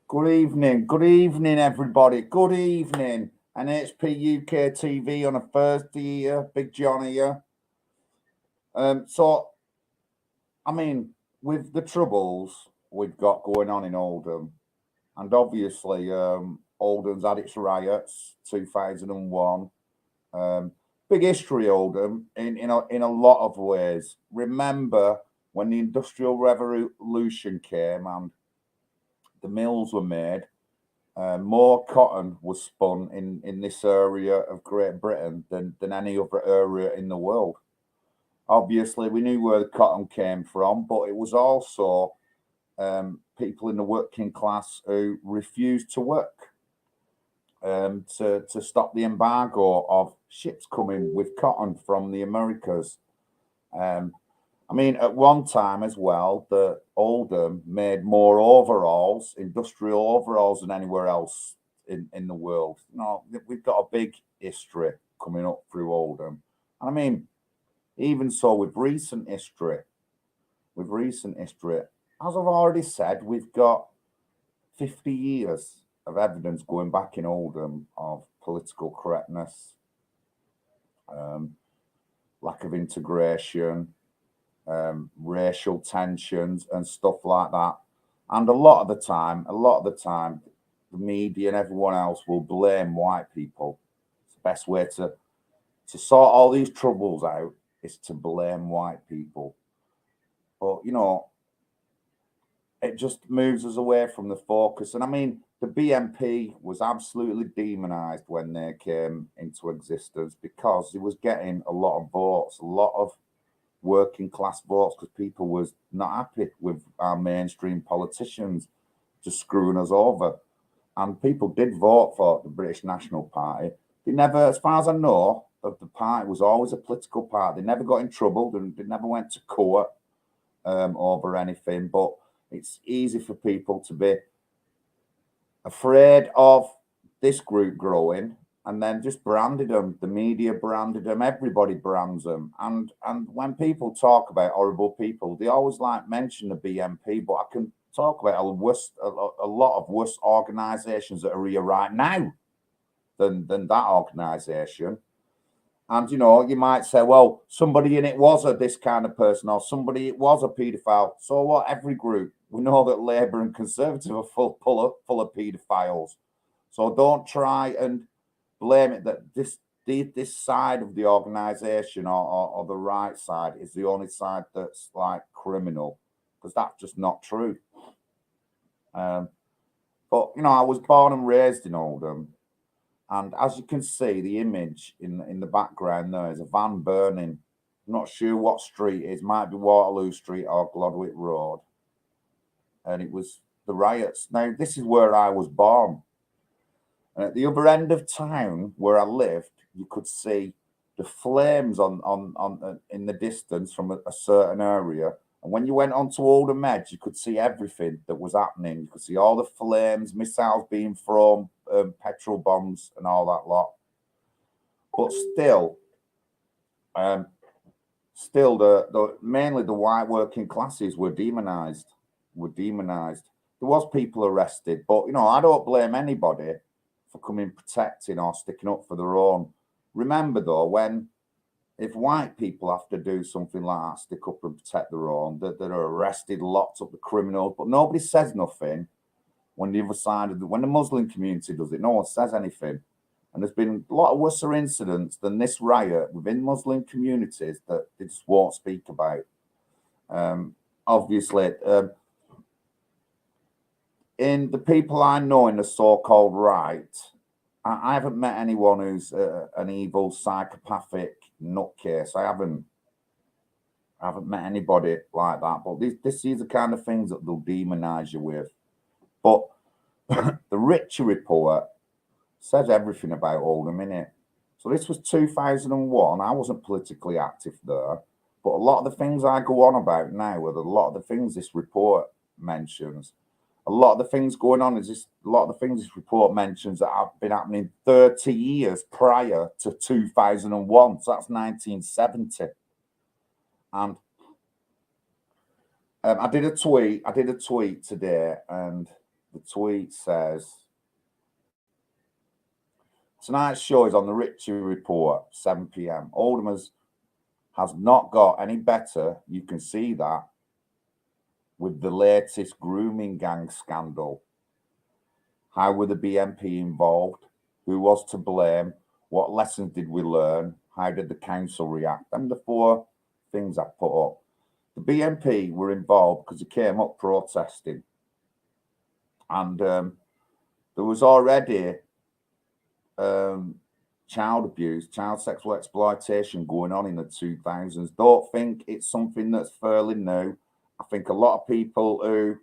Good evening, everybody. Good evening. NHPUK TV on a Thursday here. Big John here. So, I mean, with the troubles we've got going on in Oldham, and obviously Oldham's had its riots, 2001. Big history, Oldham, in a lot of ways. Remember when the Industrial Revolution came and the mills were made, more cotton was spun in this area of Great Britain than any other area in the world. Obviously, we knew where the cotton came from, but it was also people in the working class who refused to work to stop the embargo of ships coming with cotton from the Americas. I mean, at one time as well, the Oldham made more overalls, industrial overalls, than anywhere else in the world. You know, we've got a big history coming up through Oldham. And I mean, even so, with recent history, as I've already said, we've got 50 years of evidence going back in Oldham of political correctness, lack of integration, racial tensions and stuff like that. And a lot of the time, the media and everyone else will blame white people. It's the best way to sort all these troubles out is to blame white people. But you know, it just moves us away from the focus. And I mean, the BNP was absolutely demonized when they came into existence because it was getting a lot of votes, a lot of working class votes, because people was not happy with our mainstream politicians just screwing us over. And people did vote for the British National Party. They never, as far as I know, of the party was always a political party. They never got in trouble. They never went to court over anything. But it's easy for people to be afraid of this group growing and then just branded them. The media branded them. Everybody brands them. And when people talk about horrible people, they always like mention the BNP. But I can talk about a lot of worse organisations that are here right now than that organisation. And you know, you might say, well, somebody in it was this kind of person, or somebody it was a paedophile. So what? Every group. We know that Labour and Conservative are full of paedophiles. So don't try and blame it that this side of the organisation or the right side is the only side that's like criminal, because that's just not true. But you know, I was born and raised in Oldham, and as you can see, the image in the background there is a van burning. I'm not sure what street it is. Might be Waterloo Street or Glodwick Road. And it was the riots. Now, this is where I was born. And at the other end of town where I lived, you could see the flames on in the distance from a certain area. And when you went onto Oldham Edge, you could see everything that was happening. You could see all the flames, missiles being thrown, petrol bombs, and all that lot. But still, mainly the white working classes were demonized. There was people arrested, but you know, I don't blame anybody for coming protecting or sticking up for their own. Remember though, if white people have to do something like that, stick up and protect their own, that are arrested, locked up the criminals, but nobody says nothing. When the other side when the Muslim community does it, no one says anything. And there's been a lot of worse incidents than this riot within Muslim communities that they just won't speak about. Obviously, in the people I know in the so-called right, I haven't met anyone who's an evil, psychopathic nutcase. I haven't met anybody like that. But these are the kind of things that they'll demonize you with. But the Ritchie report says everything about Oldham, innit? So this was 2001. I wasn't politically active there. But a lot of the things I go on about now are a lot of the things this report mentions. A lot of the things going on a lot of the things this report mentions that have been happening 30 years prior to 2001. So that's 1970. And I did a tweet today, and the tweet says, tonight's show is on the Ritchie report, 7 p.m. Oldham has not got any better. You can see that with the latest grooming gang scandal. How were the BNP involved? Who was to blame? What lessons did we learn? How did the council react? And the 4 things I put up. The BNP were involved because they came up protesting. And there was already child abuse, child sexual exploitation going on in the 2000s. Don't think it's something that's fairly new. I think a lot of people who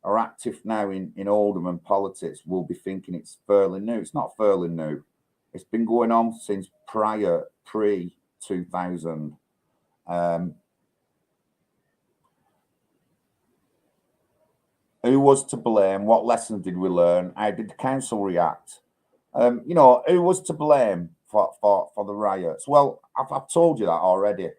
are active now in Oldham and politics will be thinking it's fairly new. It's not fairly new. It's been going on since pre-2000. Who was to blame? What lessons did we learn? How did the council react? Who was to blame for the riots? Well, I've told you that already.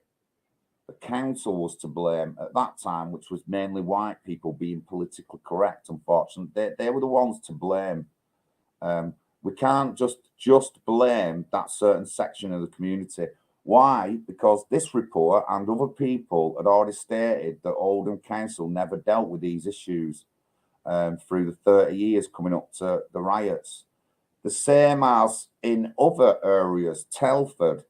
The council was to blame at that time, which was mainly white people being politically correct. Unfortunately, they were the ones to blame. We can't just blame that certain section of the community. Why? Because this report and other people had already stated that Oldham Council never dealt with these issues through the 30 years coming up to the riots. The same as in other areas, Telford,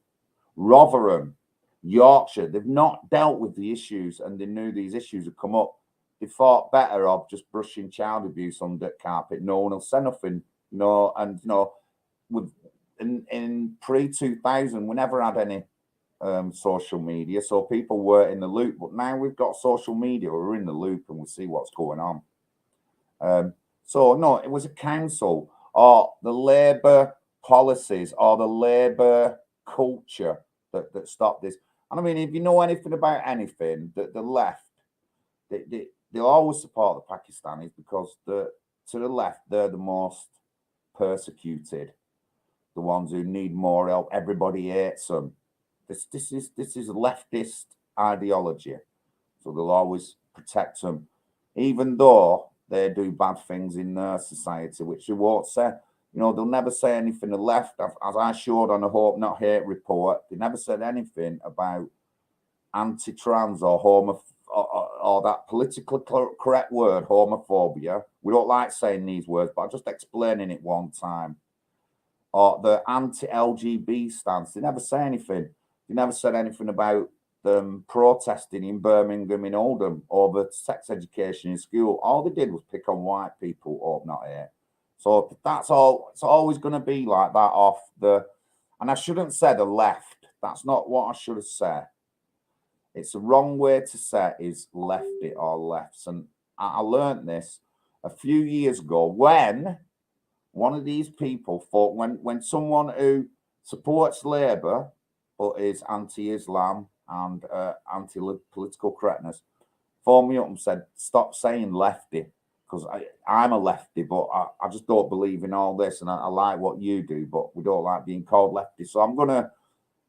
Rotherham, Yorkshire, they've not dealt with the issues, and they knew these issues would come up. They thought better of just brushing child abuse under the carpet. No one will say nothing, with in pre-2000, we never had any social media, so people were in the loop. But now we've got social media, we're in the loop and we see what's going on. So no, it was a council or the Labour policies or the Labour culture that stopped this. And I mean, if you know anything about anything, the left, they always support the Pakistanis because to the left, they're the most persecuted, the ones who need more help. Everybody hates them. This is leftist ideology, so they'll always protect them, even though they do bad things in their society, which they won't say. They'll never say anything to the left. As I showed on the Hope Not Hate report, they never said anything about anti-trans or or that politically correct word, homophobia. We don't like saying these words, but I'm just explaining it one time. Or the anti-LGB stance. They never say anything. They never said anything about them protesting in Birmingham, in Oldham, over sex education in school. All they did was pick on white people, Hope Not Hate. So that's all. It's always going to be like that off the. And I shouldn't say the left. That's not what I should have said. It's the wrong way to say is lefty or lefts. And I learned this a few years ago when one of these people thought when someone who supports Labour but is anti-Islam and anti-political correctness phoned me up and said, stop saying lefty, because I'm a lefty, but I just don't believe in all this, and I like what you do, but we don't like being called lefty. So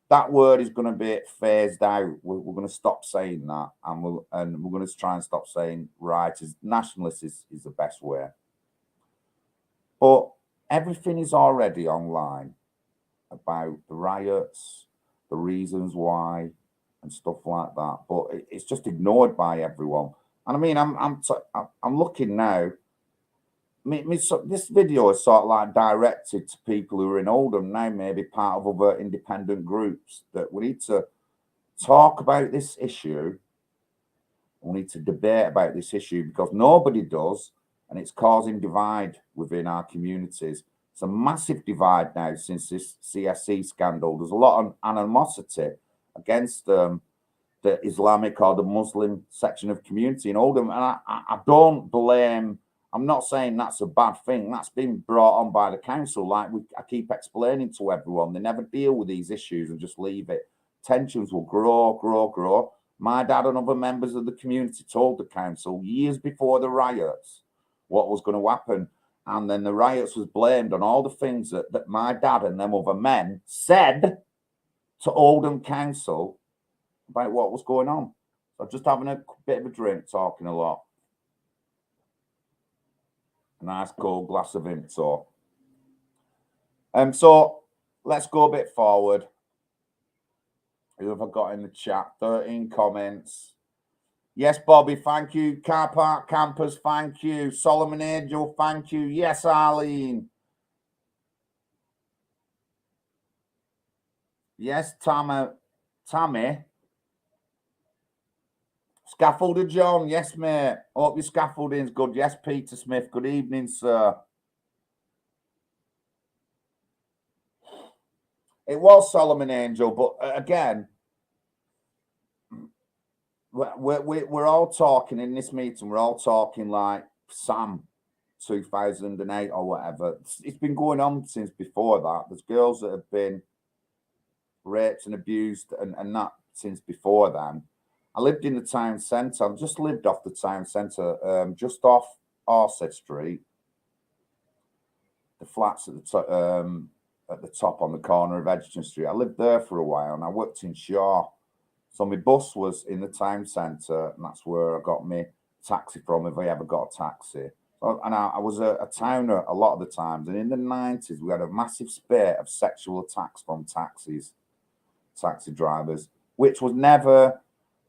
that word is going to be phased out. We're going to stop saying that, and we're going to try and stop saying right. Nationalist is the best way. But everything is already online about the riots, the reasons why, and stuff like that. But it's just ignored by everyone. And I mean, I'm looking now. This video is sort of like directed to people who are in Oldham now, maybe part of other independent groups, that we need to talk about this issue. We need to debate about this issue because nobody does, and it's causing divide within our communities. It's a massive divide now since this CSE scandal. There's a lot of animosity against the Islamic or the Muslim section of community in Oldham, and I don't blame. I'm not saying that's a bad thing. That's been brought on by the council. Like I keep explaining to everyone, they never deal with these issues and just leave it. Tensions will grow. My dad and other members of the community told the council years before the riots what was going to happen. And then the riots was blamed on all the things that my dad and them other men said to Oldham Council about what was going on. So just having a bit of a drink, talking a lot. A nice cold glass of Vimto. So let's go a bit forward. Who have I got in the chat? 13 comments. Yes, Bobby, thank you. Car Park Campers, thank you. Solomon Angel, thank you. Yes, Arlene. Yes, Tammy. Scaffolder John, yes, mate. Hope your scaffolding's good. Yes, Peter Smith, good evening, sir. It was Solomon Angel, but again, we're all talking in this meeting. We're all talking like Sam 2008 or whatever. It's been going on since before that. There's girls that have been raped and abused and that since before then. I lived in the town centre. I've just lived off the town centre, just off Orsett Street. The flats at the top on the corner of Edgerton Street. I lived there for a while and I worked in Shaw. So my bus was in the town centre, and that's where I got my taxi from if I ever got a taxi. And I was a towner a lot of the times. And in the 90s, we had a massive spate of sexual attacks from taxi drivers, which was never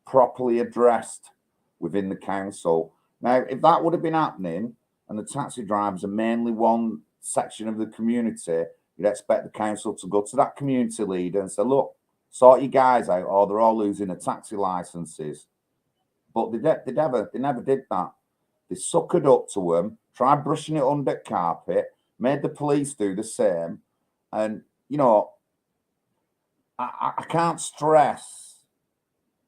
properly addressed within the council. Now, if that would have been happening, and the taxi drivers are mainly one section of the community, you'd expect the council to go to that community leader and say, look, sort you guys out, or they're all losing their taxi licenses. But they never did that. They suckered up to them, tried brushing it under the carpet, made the police do the same. And, you know, I can't stress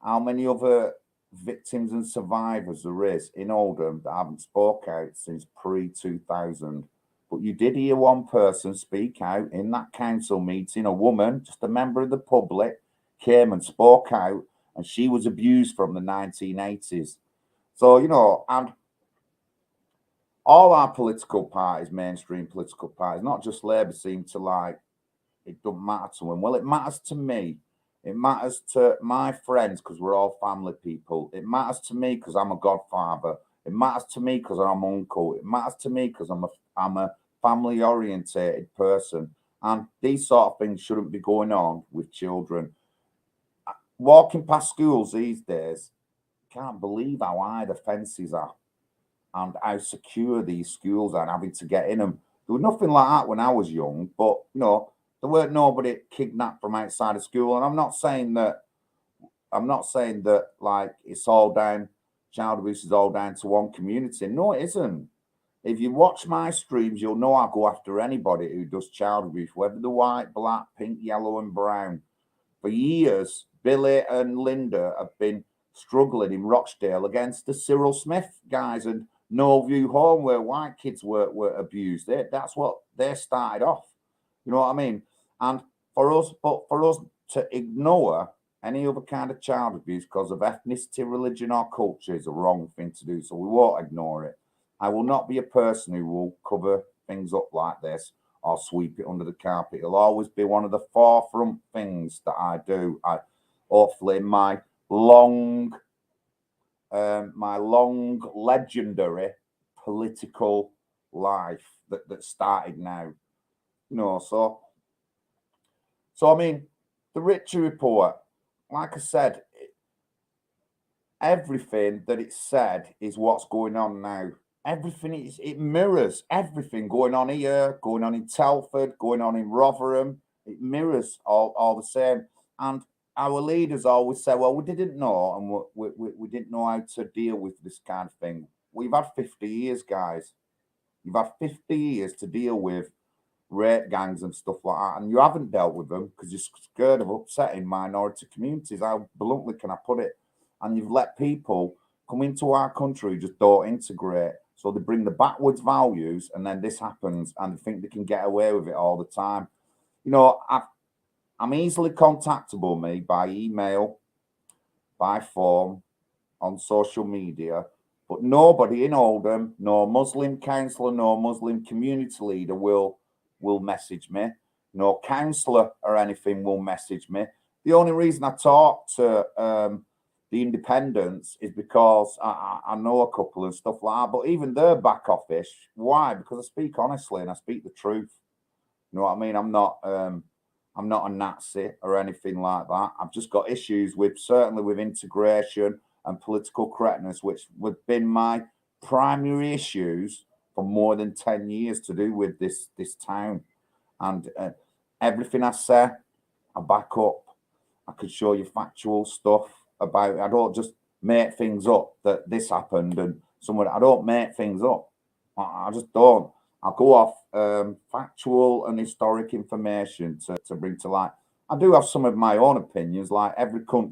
how many other victims and survivors there is in Oldham that haven't spoke out since pre-2000. But you did hear one person speak out in that council meeting, a woman, just a member of the public, came and spoke out, and she was abused from the 1980s. So, you know, and all our political parties, mainstream political parties, not just Labour, seem to like, it doesn't matter to them. Well, it matters to me. It matters to my friends because we're all family people. It matters to me because I'm a godfather. It matters to me because I'm an uncle. It matters to me because I'm a family orientated person. And these sort of things shouldn't be going on with children. Walking past schools these days, can't believe how high the fences are and how secure these schools are and having to get in them. There was nothing like that when I was young, but you know, there weren't nobody kidnapped from outside of school. And I'm not saying that like it's all down, child abuse is all down to one community. No, it isn't. If you watch my streams, you'll know I go after anybody who does child abuse, whether they're white, black, pink, yellow, and brown. For years, Billy and Linda have been struggling in Rochdale against the Cyril Smith guys and No View Home, where white kids were abused. That's what they started off. You know what I mean? And for us to ignore any other kind of child abuse because of ethnicity, religion, or culture is a wrong thing to do. So we won't ignore it. I will not be a person who will cover things up like this or sweep it under the carpet. It'll always be one of the forefront things that I do. Hopefully my long legendary political life that started now. You know, so I mean, the Ritchie report, like I said, everything that it said is what's going on now. Everything it mirrors everything going on here, going on in Telford, going on in Rotherham. It mirrors all the same. And our leaders always say, well, we didn't know, and we didn't know how to deal with this kind of thing. We've had 50 years, guys. You've had 50 years to deal with rape gangs and stuff like that, and you haven't dealt with them because you're scared of upsetting minority communities. How bluntly can I put it? And you've let people come into our country who just don't integrate. So they bring the backwards values, and then this happens, and they think they can get away with it all the time. You know, I'm easily contactable, me, by email, by phone, on social media, but nobody in Oldham, no Muslim councillor, no Muslim community leader will message me. No councillor or anything will message me. The only reason I talk to the independents is because I know a couple and stuff like that, but even they're back offish. Why? Because I speak honestly and I speak the truth. You know what I mean? I'm not a Nazi or anything like that. I've just got issues with certainly with integration and political correctness, which have been my primary issues for more than 10 years to do with this town. And everything I say, I back up. I could show you factual stuff about it. I don't just make things up that this happened and someone. I don't make things up. I just don't. I go off factual and historic information to bring to light. I do have some of my own opinions, like everybody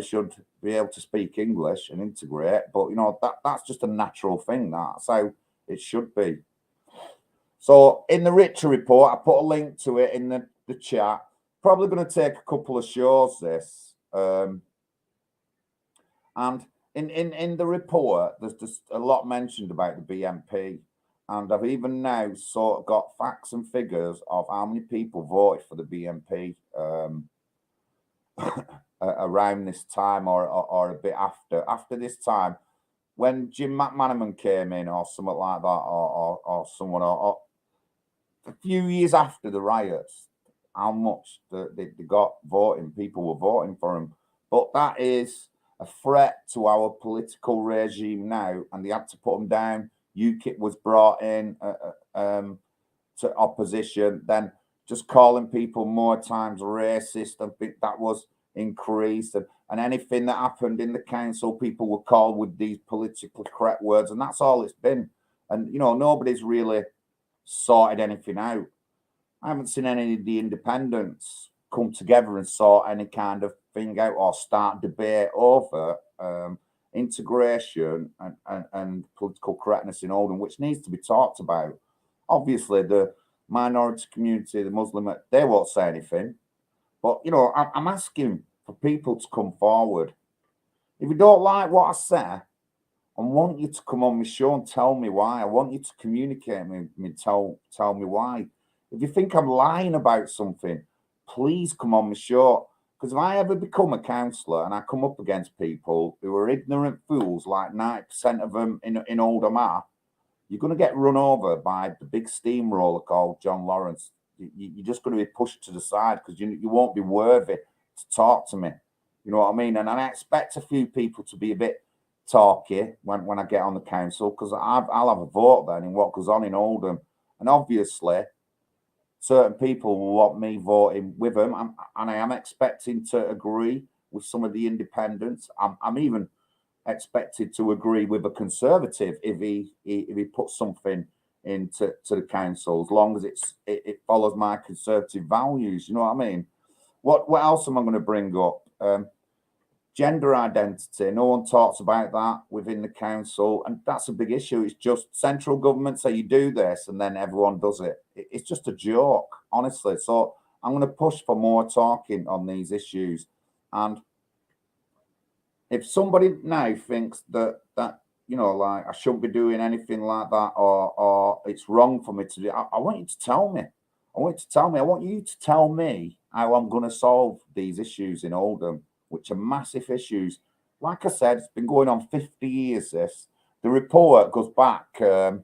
should be able to speak English and integrate, but you know that's just a natural thing. That's how it should be. So in the Ritchie report, I put a link to it in the chat. Probably going to take a couple of shows this, and in the report, there's just a lot mentioned about the BNP, and I've even now sort of got facts and figures of how many people voted for the BNP around this time or a bit after this time, when Jim McManaman came in or something like that, or someone or a few years after the riots. How much they got voting, people were voting for him. But that is a threat to our political regime now, and they had to put him down. UKIP was brought in to opposition, then just calling people more times racist. I think that was increased, and anything that happened in the council, people were called with these politically correct words, and that's all it's been. And you know, nobody's really sorted anything out. I haven't seen any of the independents come together and sort any kind of thing out or start debate over integration and political correctness in Oldham, which needs to be talked about. Obviously, the minority community, the Muslim, they won't say anything. But, you know, I'm asking for people to come forward. If you don't like what I say, I want you to come on my show and tell me why. I want you to communicate with me, tell me why. If you think I'm lying about something, please come on my show. Because if I ever become a councillor and I come up against people who are ignorant fools, like 90% of them in Oldham are, you're going to get run over by the big steamroller called John.Lawrence. You're just going to be pushed to the side because you won't be worthy to talk to me. You know what I mean? And I expect a few people to be a bit talky when I get on the council, because I'll have a vote then in what goes on in Oldham. And obviously, certain people will want me voting with them, and I am expecting to agree with some of the independents. I'm even expected to agree with a conservative if he puts something into the council, as long as it follows my conservative values. You know what I mean? What else am I going to bring up? Gender identity. No one talks about that within the council, and that's a big issue. It's just central government say you do this and then everyone does it. It's just a joke, honestly. So I'm going to push for more talking on these issues. And if somebody now thinks that you know, like I shouldn't be doing anything like that, or it's wrong for me to do, I want you to tell me. I want you to tell me how I'm going to solve these issues in Oldham, which are massive issues. Like I said, it's been going on 50 years, this. The report goes back 30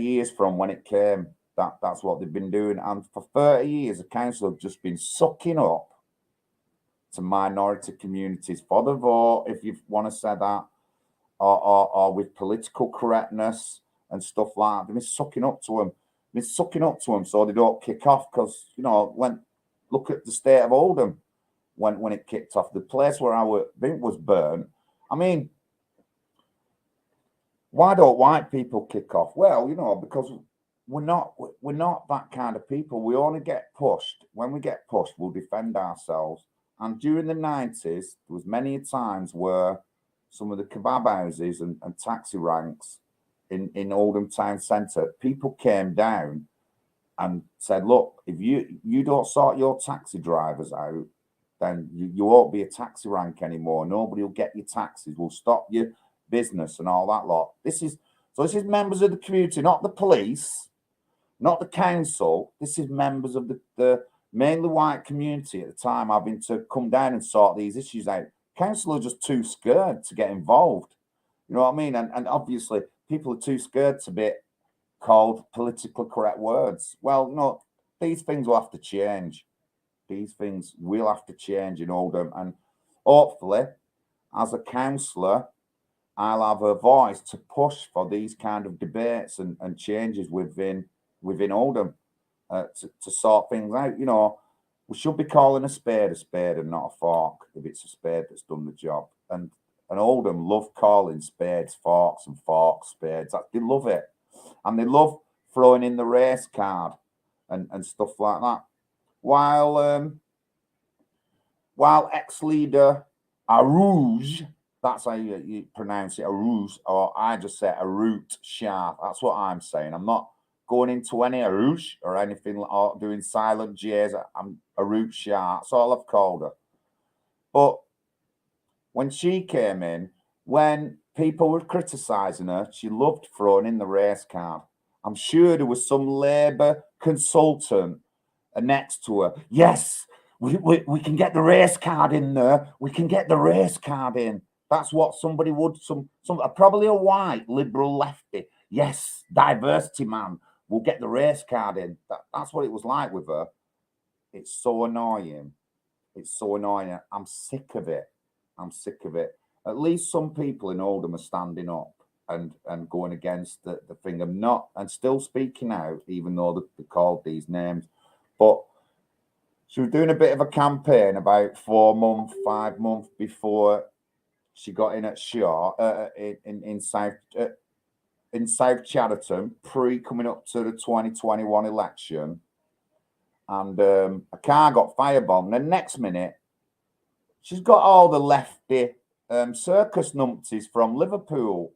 years from when it came. That's what they've been doing. And for 30 years, the council have just been sucking up to minority communities for the vote, if you want to say that, or with political correctness and stuff like that. They've been sucking up to them. So they don't kick off, because, you know, look at the state of Oldham when it kicked off. The place where our bint was burnt. I mean, why don't white people kick off? Well, you know, because we're not that kind of people. We only get pushed. When we get pushed, we'll defend ourselves. And during the 90s, there was many times where some of the kebab houses and taxi ranks in Oldham Town Centre, people came down and said, look, if you don't sort your taxi drivers out, then you won't be a taxi rank anymore. Nobody will get your taxis. We'll stop your business and all that lot. This is members of the community, not the police, not the council. This is members of the mainly white community at the time, having to come down and sort these issues out. Council are just too scared to get involved. You know what I mean? And obviously, people are too scared to be called politically correct words. Well, no, these things will have to change. These things will have to change in Oldham. And hopefully, as a councillor, I'll have a voice to push for these kind of debates and changes within Oldham to sort things out. You know, we should be calling a spade and not a fork if it's a spade that's done the job. And Oldham love calling spades forks and forks spades. They love it. And they love throwing in the race card and stuff like that. While ex-leader Arouge, that's how you pronounce it, Arouge, or I just say Arut Shah. That's what I'm saying. I'm not going into any Arouge or anything, or doing silent J's. I'm Arut Shah. That's all I've called her. But when she came in, when people were criticising her, she loved throwing in the race card. I'm sure there was some Labour consultant next to her. Yes, we can get the race card in there. We can get the race card in. That's what somebody would, probably a white liberal lefty. Yes, diversity man. We'll get the race card in. That's what it was like with her. It's so annoying. It's so annoying. I'm sick of it. I'm sick of it. At least some people in Oldham are standing up and going against the thing. I'm not, and still speaking out, even though they're called these names. But she was doing a bit of a campaign about 4 months, 5 months before she got in at Shaw in South Chatterton, coming up to the 2021 election, and a car got firebombed. And the next minute, she's got all the lefty circus numpties from Liverpool.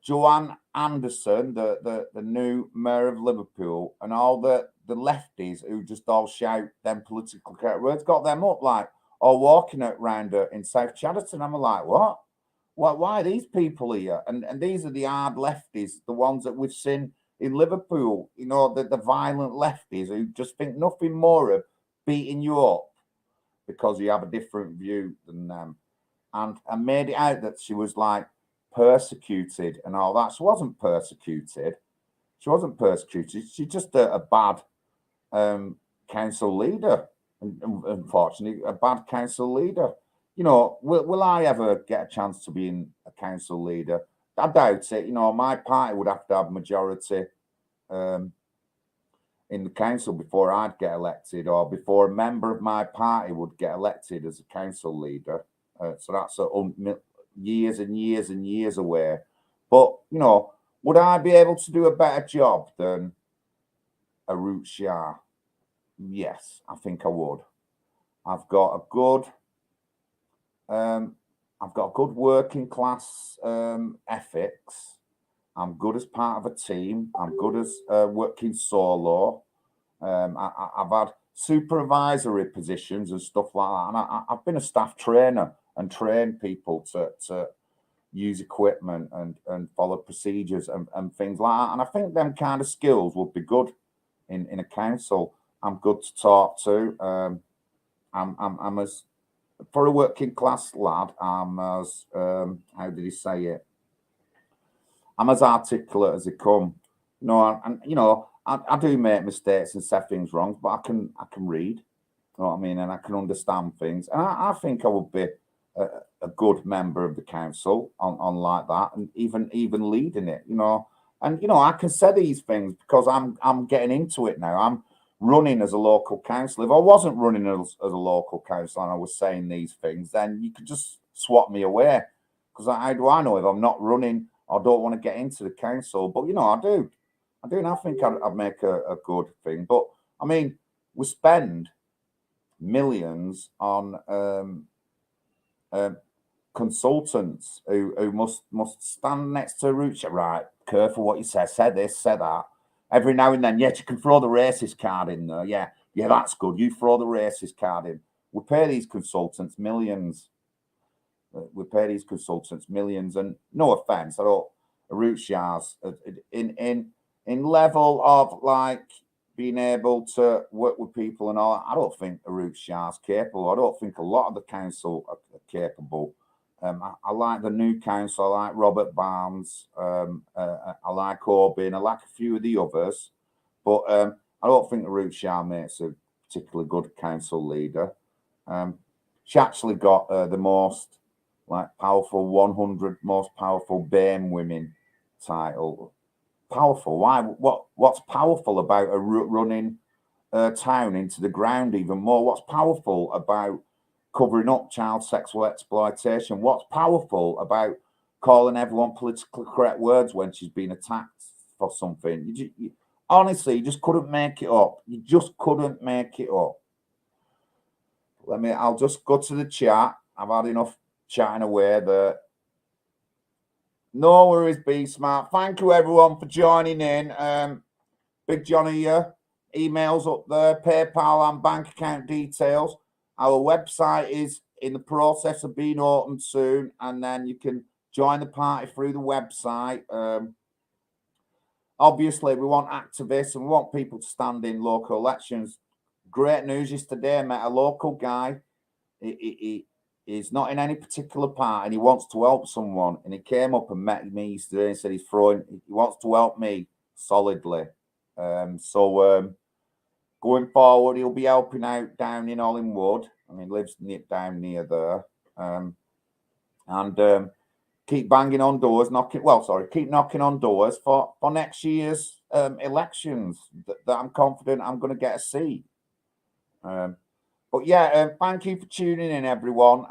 Joanne Anderson, the new mayor of Liverpool, and all the lefties who just all shout them political correct words, got them up like all walking around her in South Chatterton. I'm like, what? Why are these people here? And these are the hard lefties, the ones that we've seen in Liverpool, you know, the violent lefties who just think nothing more of beating you up because you have a different view than them. And made it out that she was like persecuted and all that. She wasn't persecuted. She wasn't persecuted. She's just a bad council leader. Unfortunately, a bad council leader. You know, will I ever get a chance to be in a council leader? I doubt it. You know, my party would have to have majority in the council before I'd get elected, or before a member of my party would get elected as a council leader. So that's years and years and years away. But, you know, would I be able to do a better job than Arut Shah? Yes, I think I would. I've got a good working class ethics. I'm good as part of a team. I'm good as working solo. I've had supervisory positions and stuff like that. And I've been a staff trainer and trained people to use equipment and follow procedures and things like that. And I think them kind of skills would be good in a council. I'm good to talk to. I'm as, for a working class lad, I'm as how did he say it? I'm as articulate as they come. You know, and you know, I do make mistakes and say things wrong, but I can read. You know what I mean? And I can understand things. And I think I would be a good member of the council on like that, and even leading it. You know, and you know, I can say these things because I'm getting into it now. I'm running as a local council. If I wasn't running as a local council and I was saying these things, then you could just swap me away. Because how do I know if I'm not running or don't want to get into the council? But you know, I do, and I think I'd make a good thing. But I mean, we spend millions on consultants who must stand next to Ritchie, right? Careful what you say this, say that. Every now and then, yes, you can throw the racist card in there. Yeah, that's good. You throw the racist card in. We pay these consultants millions. And no offense, I don't. Ritchie's in level of like being able to work with people and all. I don't think Arut Shah's capable. I don't think a lot of the council are capable. I like the new council. I like Robert Barnes. I like Corbyn. I like a few of the others, but I don't think Arut Shah makes a particularly good council leader. She actually got the most powerful 100 most powerful BAME women title. Powerful? Why? What's powerful about a running town into the ground even more? What's powerful about covering up child sexual exploitation? What's powerful about calling everyone politically correct words when she's been attacked for something? Honestly, you just couldn't make it up. You just couldn't make it up. I'll just go to the chat. I've had enough chatting away there. No worries, Be Smart. Thank you, everyone, for joining in. Big Johnny here. Emails up there, PayPal and bank account details. Our website is in the process of being opened soon, and then you can join the party through the website. Obviously, we want activists and we want people to stand in local elections. Great news yesterday. I met a local guy. He's not in any particular party and he wants to help someone. And he came up and met me yesterday and said he wants to help me solidly. So going forward, he'll be helping out down in Oldham. I mean, he lives down near there. And keep banging on doors, keep knocking on doors for next year's elections that I'm confident I'm going to get a seat. But yeah, thank you for tuning in, everyone.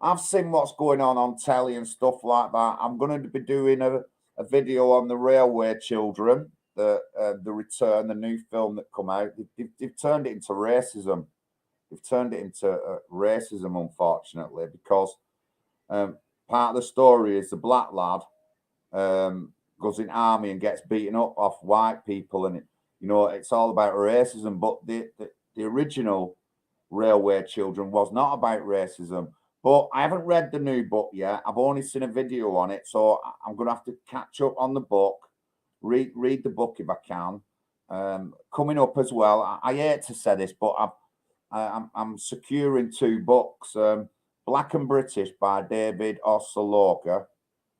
I've seen what's going on telly and stuff like that. I'm going to be doing a video on the Railway Children, the Return, the new film that come out. They've turned it into racism. They've turned it into racism, unfortunately, because part of the story is the black lad goes in army and gets beaten up off white people, and it's all about racism. But the original Railway Children was not about racism. But I haven't read the new book yet. I've only seen a video on it, so I'm going to have to catch up on the book, read the book if I can. Coming up as well, I hate to say this, but I'm securing 2 books, Black and British by David Ossologa,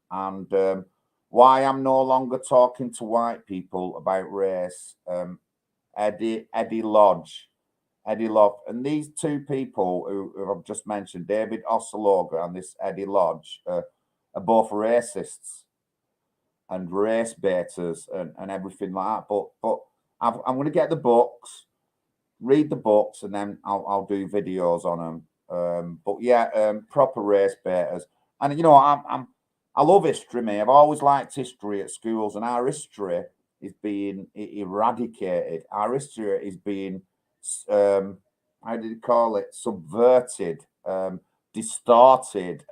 and Why I'm No Longer Talking to White People About Race, Eddie Lodge. And these 2 people who I've just mentioned, David Ossologa and this Eddie Lodge, are both racists and race baiters and everything like that. But I'm going to get the books, read the books, and then I'll do videos on them. But yeah, proper race baiters. And I love history, mate. I've always liked history at schools, and our history is being eradicated. Our history is being how did you call it? Subverted, distorted.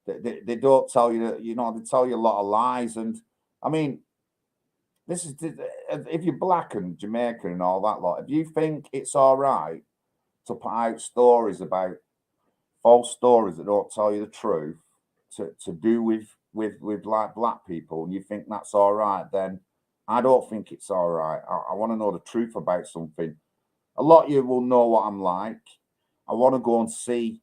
They don't tell you, they tell you a lot of lies. And I mean, this is if you're black and Jamaican and all that lot. If you think it's all right to put out stories about false stories that don't tell you the truth, to do with like black people, and you think that's all right, then I don't think it's all right. I want to know the truth about something. A lot of you will know what I'm like. I want to go and see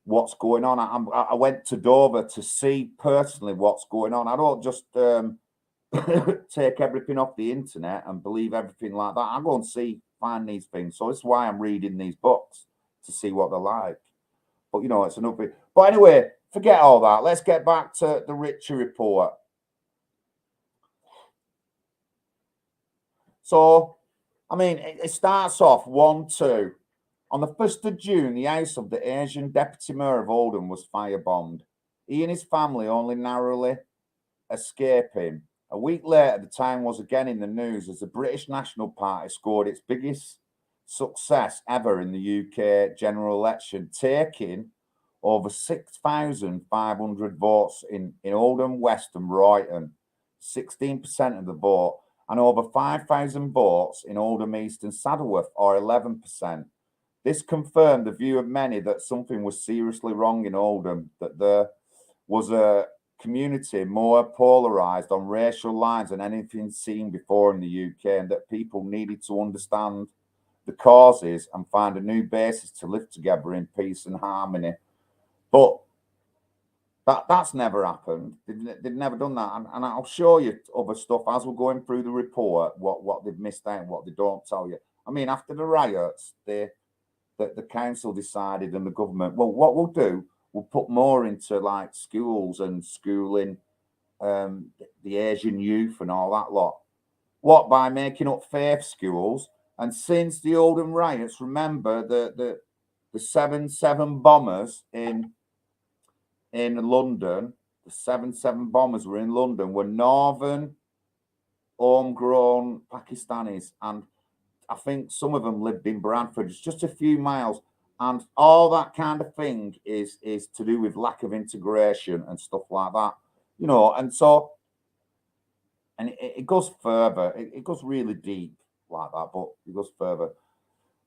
what's going on. I went to Dover to see personally what's going on. I don't just take everything off the internet and believe everything like that. I go and find these things. So it's why I'm reading these books, to see what they're like. But it's enough. But anyway, forget all that. Let's get back to the Ritchie report. So, I mean, it starts off 1-2. On the 1st of June, the house of the Asian deputy mayor of Oldham was firebombed. He and his family only narrowly escaping. A week later, the town was again in the news as the British National Party scored its biggest success ever in the UK general election, taking over 6,500 votes in Oldham, West and Royton, 16% of the vote, and over 5,000 votes in Oldham East and Saddleworth, or 11%. This confirmed the view of many that something was seriously wrong in Oldham, that there was a community more polarized on racial lines than anything seen before in the UK, and that people needed to understand the causes and find a new basis to live together in peace and harmony. But that's never happened. They've never done that. And I'll show you other stuff as we're going through the report, what they've missed out and what they don't tell you. I mean, after the riots, the council decided and the government, well, what we'll do, we'll put more into like schools and schooling the Asian youth and all that lot. What, by making up faith schools? And since the Oldham riots, remember the 7/7 bombers in London, the 7/7 bombers were in London, were northern, homegrown Pakistanis. And I think some of them lived in Bradford, it's just a few miles. And all that kind of thing is to do with lack of integration and stuff like that, you know. And so, and it goes further, it goes really deep like that, but it goes further.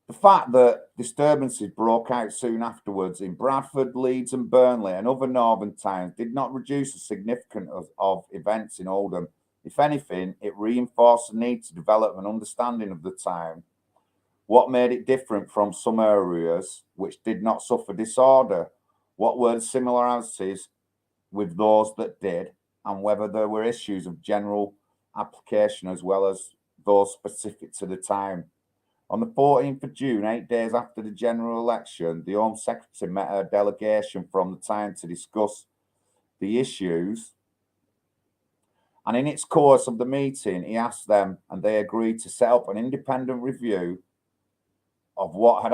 The fact that disturbances broke out soon afterwards in Bradford, Leeds, and Burnley and other northern towns did not reduce the significance of events in Oldham. If anything, it reinforced the need to develop an understanding of the town. What made it different from some areas which did not suffer disorder? What were the similarities with those that did, and whether there were issues of general application as well as those specific to the town? On the 14th of June, 8 days after the general election, the Home Secretary met a delegation from the town to discuss the issues. And in its course of the meeting, he asked them, and they agreed to set up an independent review of what had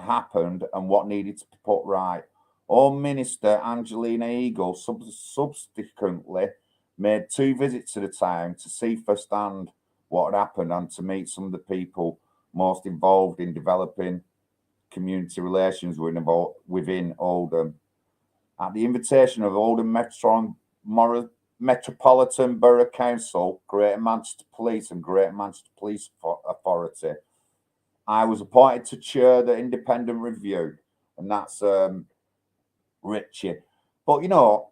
happened and what needed to be put right. Home Minister Angelina Eagle subsequently made 2 visits to the town to see firsthand what had happened and to meet some of the people most involved in developing community relations within Oldham. At the invitation of Oldham Metropolitan Borough Council, Greater Manchester Police and Greater Manchester Police Authority, I was appointed to chair the independent review, and that's Ritchie. But you know,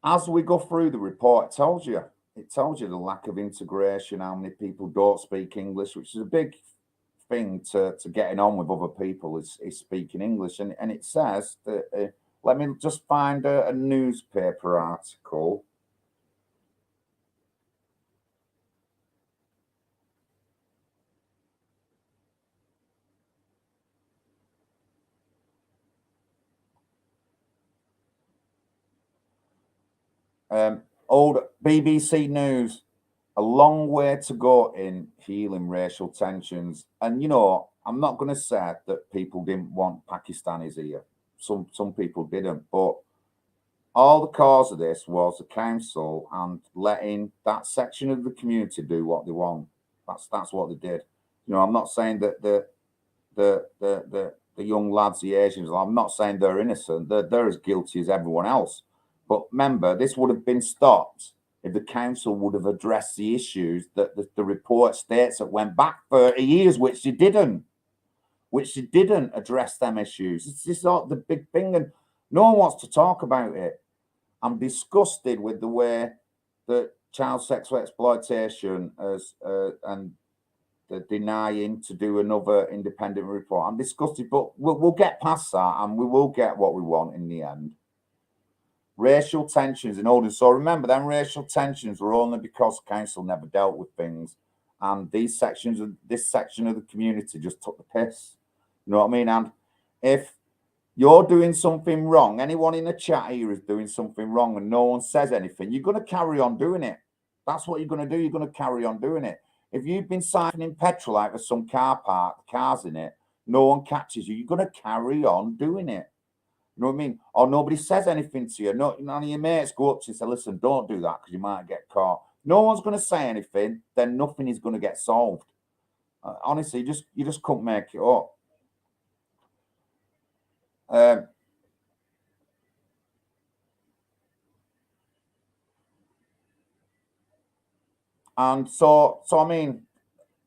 as we go through the report, it tells you the lack of integration, how many people don't speak English, which is a big thing to getting on with other people is speaking English. And it says that, let me just find a newspaper article. Old BBC News, a long way to go in healing racial tensions. And you know, I'm not going to say that people didn't want Pakistanis here. Some people didn't, but all the cause of this was the council and letting that section of the community do what they want. That's what they did. You know, I'm not saying that the young lads, the Asians, I'm not saying they're innocent. They're as guilty as everyone else. But remember, this would have been stopped if the council would have addressed the issues that the report states that went back 30 years, which they didn't address them issues. It's just not the big thing, and no one wants to talk about it. I'm disgusted with the way that child sexual exploitation and the denying to do another independent report. I'm disgusted, but we'll get past that and we will get what we want in the end. Racial tensions in Oldham. So remember, then racial tensions were only because council never dealt with things, and this section of the community just took the piss. You know what I mean? And if you're doing something wrong, anyone in the chat here is doing something wrong, and no one says anything, you're going to carry on doing it. That's what you're going to do. You're going to carry on doing it. If you've been siphoning petrol out of some car park, cars in it, no one catches you, you're going to carry on doing it. You know what I mean? Or nobody says anything to you. None of your mates go up to you and say, listen, don't do that because you might get caught. No one's going to say anything, then nothing is going to get solved. Honestly, you just couldn't make it up. And so I mean,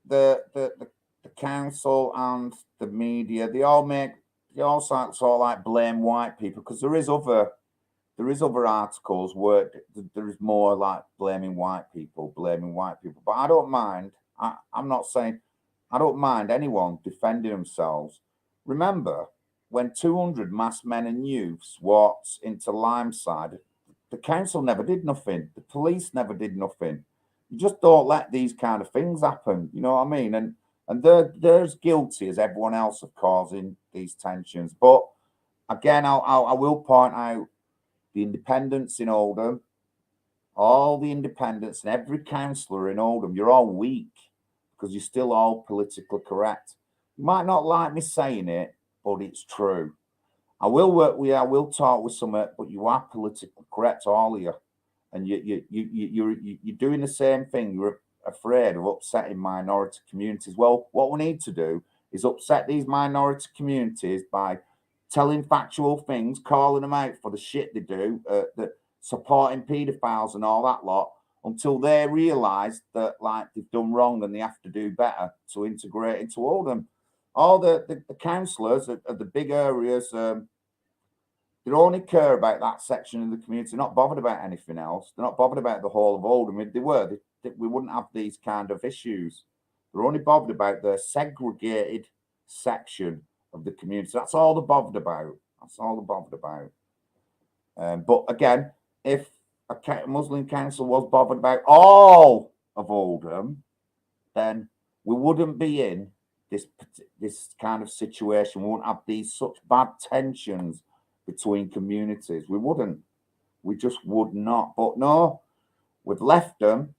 the council and the media, they all make they also sort of like blame white people, because there is other articles where there is more like blaming white people. But I don't mind. I'm not saying I don't mind anyone defending themselves. Remember, when 200 masked men and youths walked into Limeside, the council never did nothing. The police never did nothing. You just don't let these kind of things happen. You know what I mean? And they're as guilty as everyone else of causing these tensions. But again, I will point out the independents in Oldham, all the independents and every councillor in Oldham, you're all weak because you're still all politically correct. You might not like me saying it, but it's true. I will work with you, I will talk with some, but you are politically correct, all of you. And you're doing the same thing. You're afraid of upsetting minority communities. Well, what we need to do is upset these minority communities by telling factual things, calling them out for the shit they do, supporting paedophiles and all that lot, until they realise that like they've done wrong and they have to do better to integrate into Oldham. All the councillors of the big areas, they only care about that section of the community. They're not bothered about anything else. They're not bothered about the whole of Oldham. If they were, we wouldn't have these kind of issues. They're only bothered about the segregated section of the community. That's all they're bothered about. But again, if a Muslim council was bothered about all of Oldham, then we wouldn't be in this kind of situation. We wouldn't have these such bad tensions between communities. We wouldn't. We just would not. But no, we've left them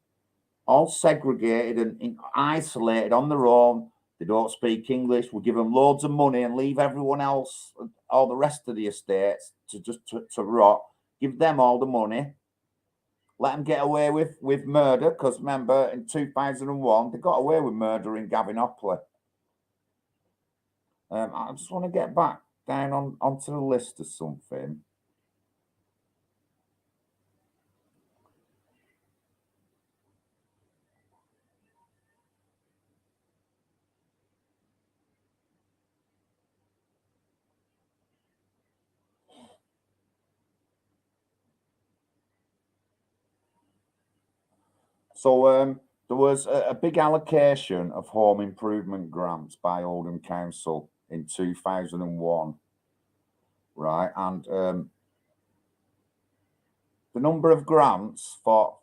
all segregated and isolated on their own. They don't speak English. We give them loads of money and leave everyone else, all the rest of the estates, to rot. Give them all the money. Let them get away with murder, because remember, in 2001, they got away with murdering Gavin Hopley. I just want to get back down onto the list of something. So there was a big allocation of home improvement grants by Oldham Council in 2001, right? And the number of grants for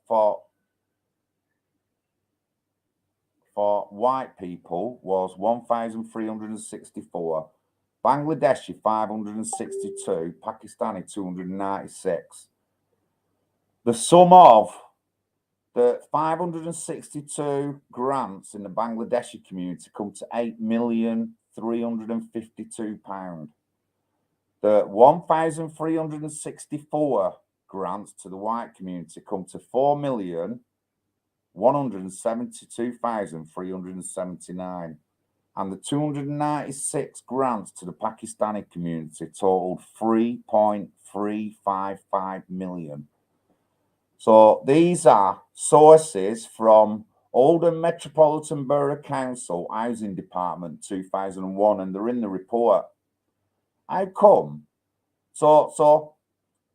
white people was 1,364, Bangladeshi 562, Pakistani 296. The sum of the 562 grants in the Bangladeshi community come to £8,352,000. The 1,364 grants to the white community come to £4,172,379. And the 296 grants to the Pakistani community totaled 3.355 million. So these are sources from Oldham Metropolitan Borough Council Housing Department 2001, and they're in the report. How come? So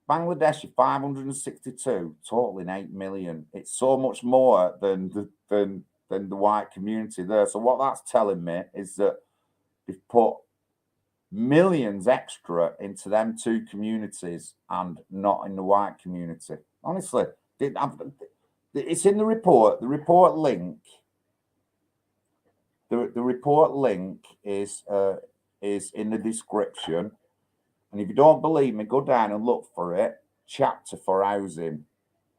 Bangladeshi 562, totaling 8 million. It's so much more than the white community there. So what that's telling me is that they've put millions extra into them two communities and not in the white community. Honestly, it's in the report. The report link. The report link is in the description. And if you don't believe me, go down and look for it. Chapter for housing.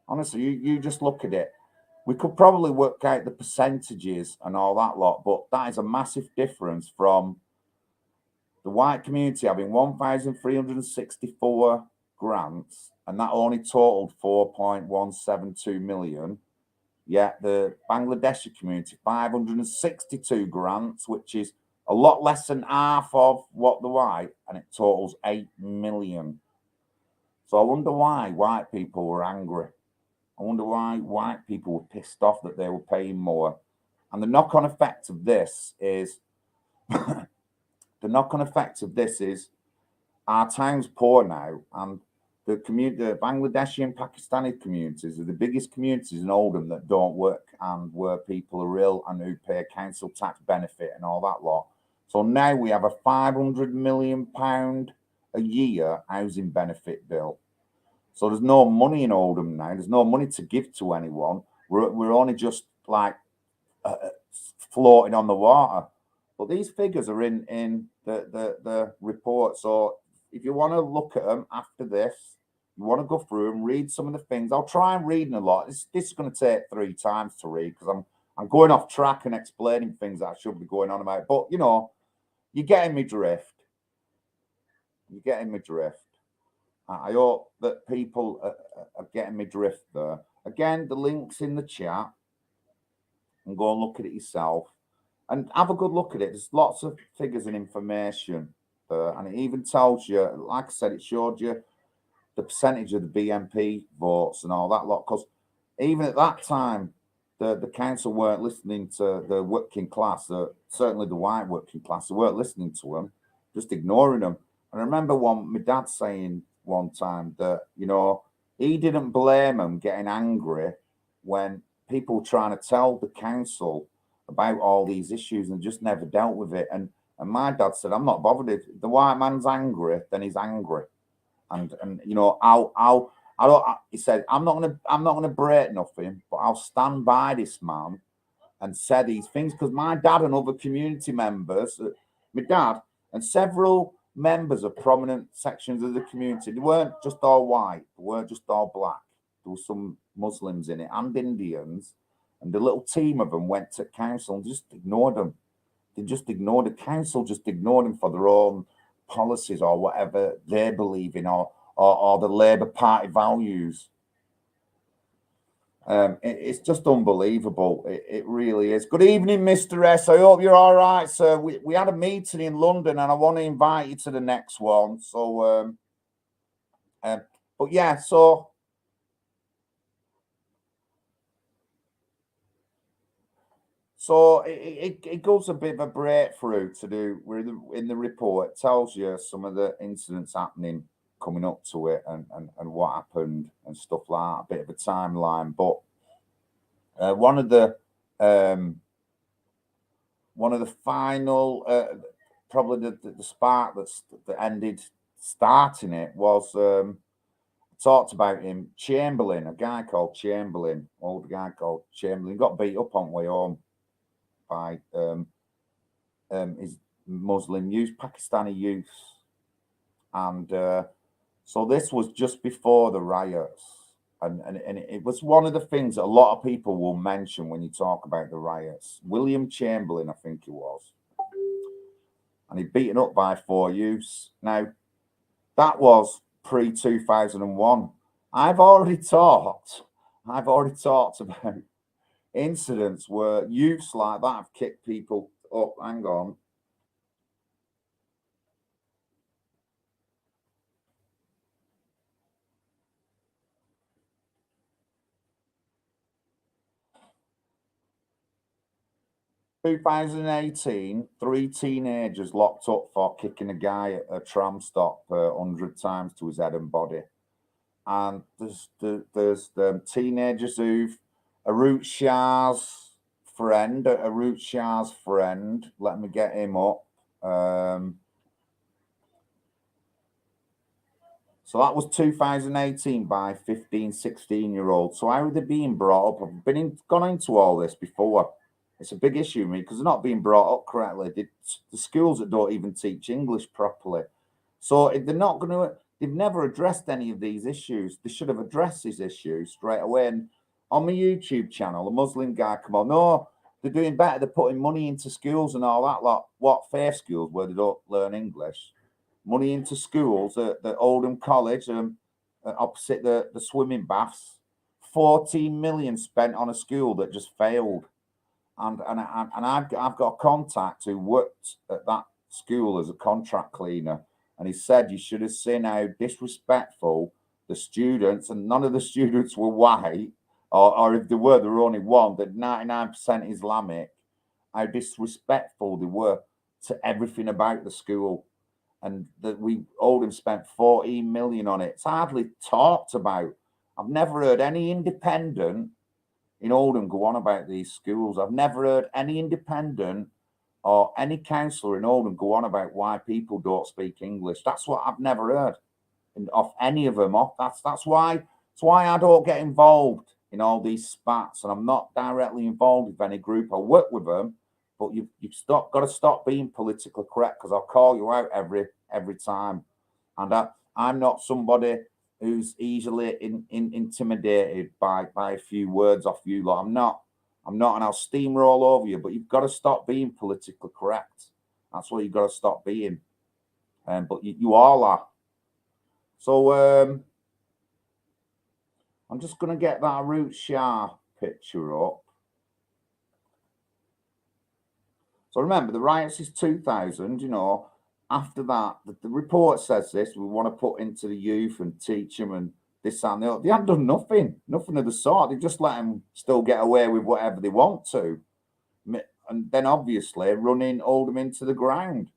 Honestly, you just look at it. We could probably work out the percentages and all that lot, but that is a massive difference from the white community having 1,364 grants, and that only totaled 4.172 million. Yet the Bangladeshi community, 562 grants, which is a lot less than half of what the white, and it totals 8 million. So I wonder why white people were angry. I wonder why white people were pissed off that they were paying more. And the knock-on effect of this is the knock-on effect of this is our town's poor now, and the Bangladeshi and Pakistani communities are the biggest communities in Oldham that don't work and where people are ill and who pay council tax benefit and all that lot. So now we have a £500 million a year housing benefit bill. So there's no money in Oldham now. There's no money to give to anyone. We're only just like floating on the water. But these figures are in the report. So if you want to look at them after this, you want to go through and read some of the things. I'll try and read a lot. This is going to take 3 times to read because I'm going off track and explaining things that I should be going on about. But you know, you're getting me drift. You're getting me drift. I hope that people are getting me drift there. Again, the link's in the chat. And go and look at it yourself. And have a good look at it. There's lots of figures and information there. And it even tells you, like I said, it showed you the percentage of the BNP votes and all that lot. Because even at that time, the council weren't listening to the working class, certainly the white working class. They weren't listening to them, just ignoring them. And I remember my dad saying one time that, you know, he didn't blame them getting angry when people were trying to tell the council about all these issues and just never dealt with it. And my dad said, I'm not bothered. If the white man's angry, then he's angry. And you know, he said, I'm not gonna break nothing, but I'll stand by this man and say these things because my dad and other community members, my dad and several members of prominent sections of the community, they weren't just all white, they weren't just all black. There were some Muslims in it and Indians, and the little team of them went to council and just ignored them. They just ignored the council, just ignored them for their own policies or whatever they believe in, or the Labour Party values. It's just unbelievable. It really is. Good evening, Mr. S. I hope you're all right, sir. We had a meeting in London, and I want to invite you to the next one. So, but yeah, so it goes a bit of a breakthrough to do. In the report, it tells you some of the incidents happening coming up to it and what happened and stuff like that, a bit of a timeline. But one of the final, probably the spark that ended starting it was talked about him, Chamberlain, a guy called Chamberlain, old guy called Chamberlain, got beat up on way home by his Muslim youth, Pakistani youth. And so this was just before the riots. And it was one of the things that a lot of people will mention when you talk about the riots. William Chamberlain, I think he was. And he'd beaten up by 4 youths. Now, that was pre-2001. I've already talked about incidents where youths like that have kicked people up. Hang on. In 2018, 3 teenagers locked up for kicking a guy at a tram stop 100 times to his head and body. And there's the teenagers who've Arut Shah's friend. Let me get him up. So that was 2018 by 15, 16-year-olds. So how are they being brought up? I've gone into all this before. It's a big issue with me because they're not being brought up correctly. The schools that don't even teach English properly. So if they're not going to, they've never addressed any of these issues. They should have addressed these issues straight away. And on my YouTube channel, a Muslim guy come on, no, they're doing better. They're putting money into schools and all that. Like what, faith schools where they don't learn English? Money into schools at Oldham College, opposite the swimming baths. 14 million spent on a school that just failed. And I've got a contact who worked at that school as a contract cleaner, and he said you should have seen how disrespectful the students, and none of the students were white, or if they were, there were only one, that 99% Islamic, how disrespectful they were to everything about the school, and that Oldham spent 14 million on it. It's hardly talked about. I've never heard any independent in Oldham go on about these schools. I've never heard any independent or any councillor in Oldham go on about why people don't speak English. That's what I've never heard of any of them. That's why I don't get involved in all these spats, and I'm not directly involved with any group. I work with them, but you've got to stop being politically correct, because I'll call you out every time. And I'm not somebody who's easily intimidated by a few words off you lot. I'm not, and I'll steamroll over you, but you've got to stop being politically correct. That's what you've got to stop being. But you all are. So I'm just going to get that Ritchie picture up. So remember, the riots is 2000, you know. After that, the report says this: we want to put into the youth and teach them and this and that. They haven't done nothing of the sort. They just let them still get away with whatever they want to. And then obviously running Oldham into the ground.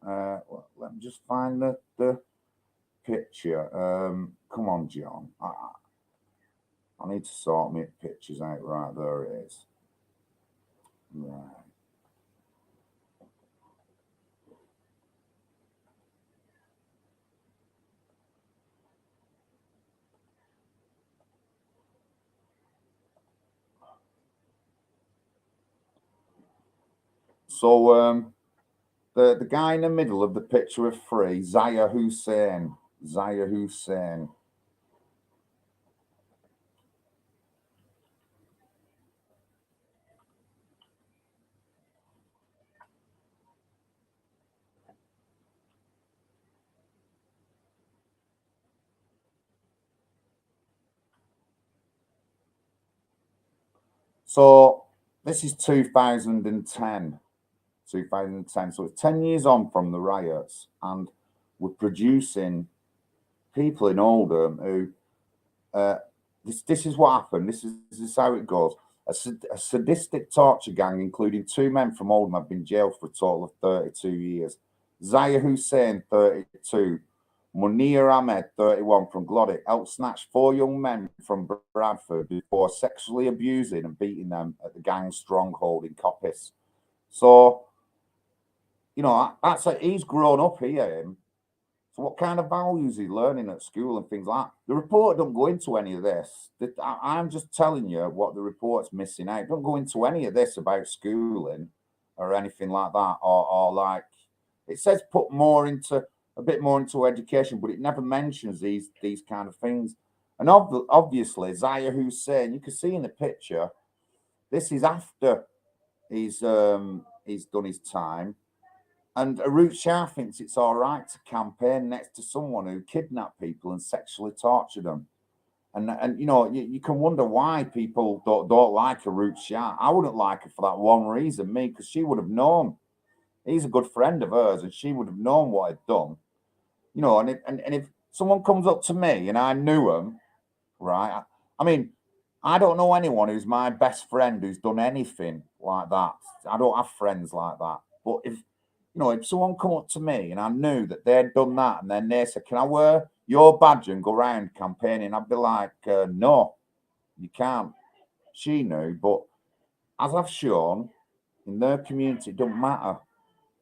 Well, let me just find the picture. Come on, John. I need to sort my pictures out. Right, there it is. Right. So the guy in the middle of the picture of three, Zahir Hussain. So this is 2010. 2010. So it's 10 years on from the riots, and we're producing people in Oldham who this is what happened. This is how it goes. A sadistic torture gang, including two men from Oldham, have been jailed for a total of 32 years. Zahir Hussain, 32, Munir Ahmed, 31, from Glodwick, helped snatch four young men from Bradford before sexually abusing and beating them at the gang's stronghold in Coppice. So, you know, that's like, he's grown up here, him. So what kind of values is he learning at school and things like that? The report don't go into any of this. I'm just telling you what the report's missing out. Don't go into any of this about schooling or anything like that, or like it says put a bit more into education, but it never mentions these kind of things. And obviously, Zahir Hussain, you can see in the picture, this is after he's done his time. And Ritchie thinks it's all right to campaign next to someone who kidnapped people and sexually tortured them. And you know, you can wonder why people don't like Ritchie. I wouldn't like her for that one reason, because she would have known. He's a good friend of hers, and she would have known what I'd done. You know, and if someone comes up to me and I knew him, right? I mean, I don't know anyone who's my best friend who's done anything like that. I don't have friends like that. But if someone come up to me and I knew that they'd done that, and then they said, "Can I wear your badge and go around campaigning?" I'd be like, "No, you can't." She knew, but as I've shown, in their community, it doesn't matter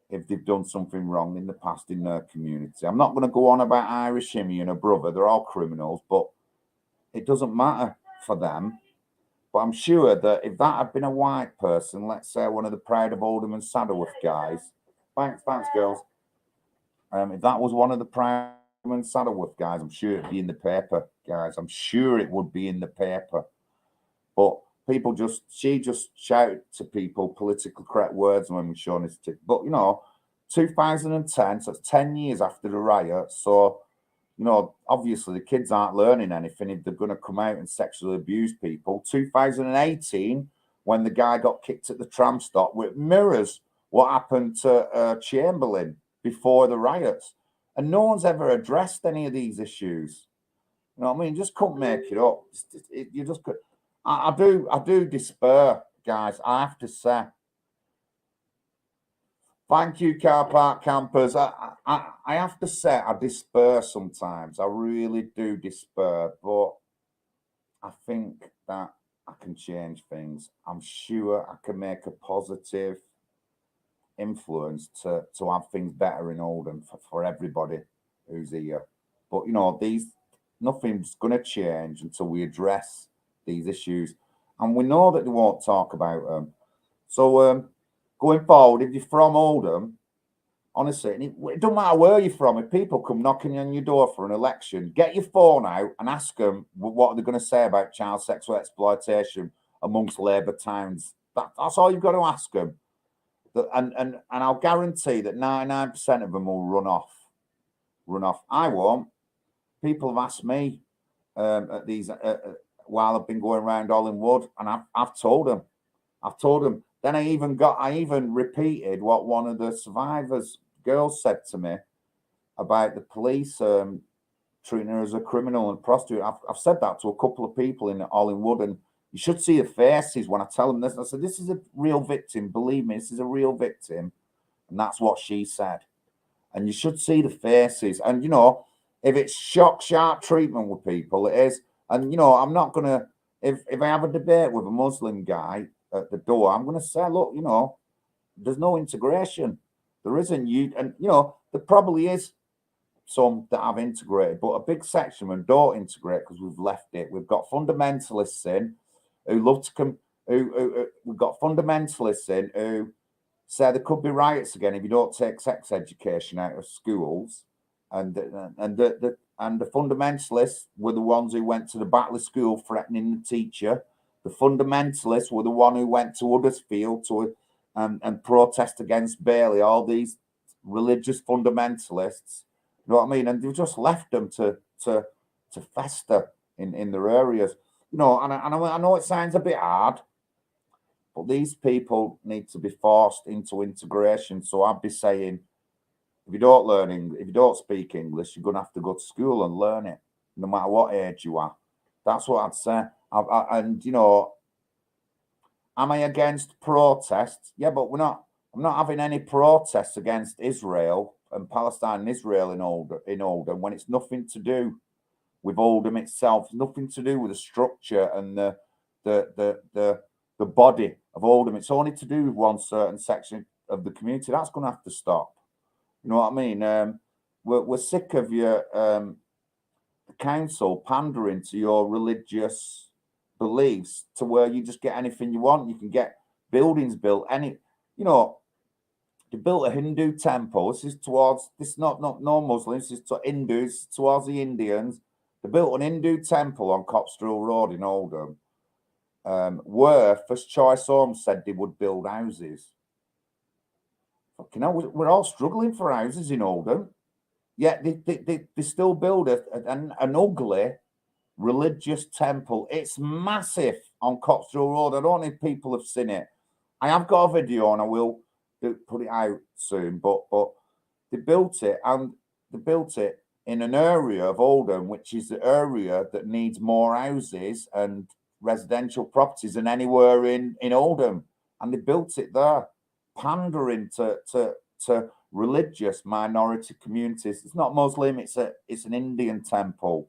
if they've done something wrong in the past in their community. I'm not going to go on about Irish Himmy and her brother; they're all criminals, but it doesn't matter for them. But I'm sure that if that had been a white person, let's say one of the Pride of Oldham and Saddleworth guys, thanks, girls. If that was one of the Pride and Saddleworth guys, I'm sure it'd be in the paper, guys. I'm sure it would be in the paper. But she just shouted to people politically correct words when we showing this. But 2010, so it's 10 years after the riot. So, obviously the kids aren't learning anything if they're going to come out and sexually abuse people. 2018, when the guy got kicked at the tram stop, which mirrors what happened to Chamberlain before the riots. And no one's ever addressed any of these issues. You know what I mean? Just couldn't make it up. You just could. I do despair, guys. I have to say. Thank you, car park campers. I have to say, I despair sometimes. I really do despair, but I think that I can change things. I'm sure I can make a positive influence to have things better in Oldham for everybody who's here. But nothing's going to change until we address these issues, and we know that they won't talk about them. So going forward, if you're from Oldham, honestly, and it don't matter where you're from. If people come knocking on your door for an election, get your phone out and ask them what are they going to say about child sexual exploitation amongst Labour towns. That's all you've got to ask them. And I'll guarantee that 99% of them will run off. I won't. People have asked me at these while I've been going around Hollywood, and I've told them. Then I even repeated what one of the survivors' girls said to me about the police treating her as a criminal and prostitute. I've said that to a couple of people in Hollywood, and you should see the faces when I tell them this. I said, this is a real victim. Believe me, this is a real victim. And that's what she said. And you should see the faces. And, if it's sharp treatment with people, it is. And, I'm not going to, if I have a debate with a Muslim guy at the door, I'm going to say, look, there's no integration. There isn't. There probably is some that have integrated, but a big section of them don't integrate because we've left it. We've got fundamentalists in who love to come. We've got fundamentalists in who say there could be riots again if you don't take sex education out of schools, and the fundamentalists were the ones who went to the Batley School threatening the teacher. The fundamentalists were the one who went to Huddersfield to and protest against Bailey. All these religious fundamentalists, you know what I mean? And they've just left them to fester in their areas. And I know it sounds a bit hard, but these people need to be forced into integration. So I'd be saying, if you don't speak English, you're going to have to go to school and learn it, no matter what age you are. That's what I'd say. Am I against protests? Yeah, but I'm not having any protests against Israel and Palestine and Israel in Oldham when it's nothing to do with Oldham itself, nothing to do with the structure and the body of Oldham. It's only to do with one certain section of the community. That's going to have to stop. You know what I mean? We're sick of your council pandering to your religious beliefs to where you just get anything you want. You can get buildings built. They built a Hindu temple. This not no Muslims. This is to Hindus, towards the Indians. They built an Hindu temple on Copsdrill Road in Oldham, where First Choice Homes said they would build houses. Fucking hell, we're all struggling for houses in Oldham. Yet they still build an ugly religious temple. It's massive on Copsdrill Road. I don't know if people have seen it. I have got a video and I will put it out soon. But they built it, and they built it in an area of Oldham, which is the area that needs more houses and residential properties than anywhere in Oldham. And they built it there, pandering to religious minority communities. It's not Muslim, it's an Indian temple.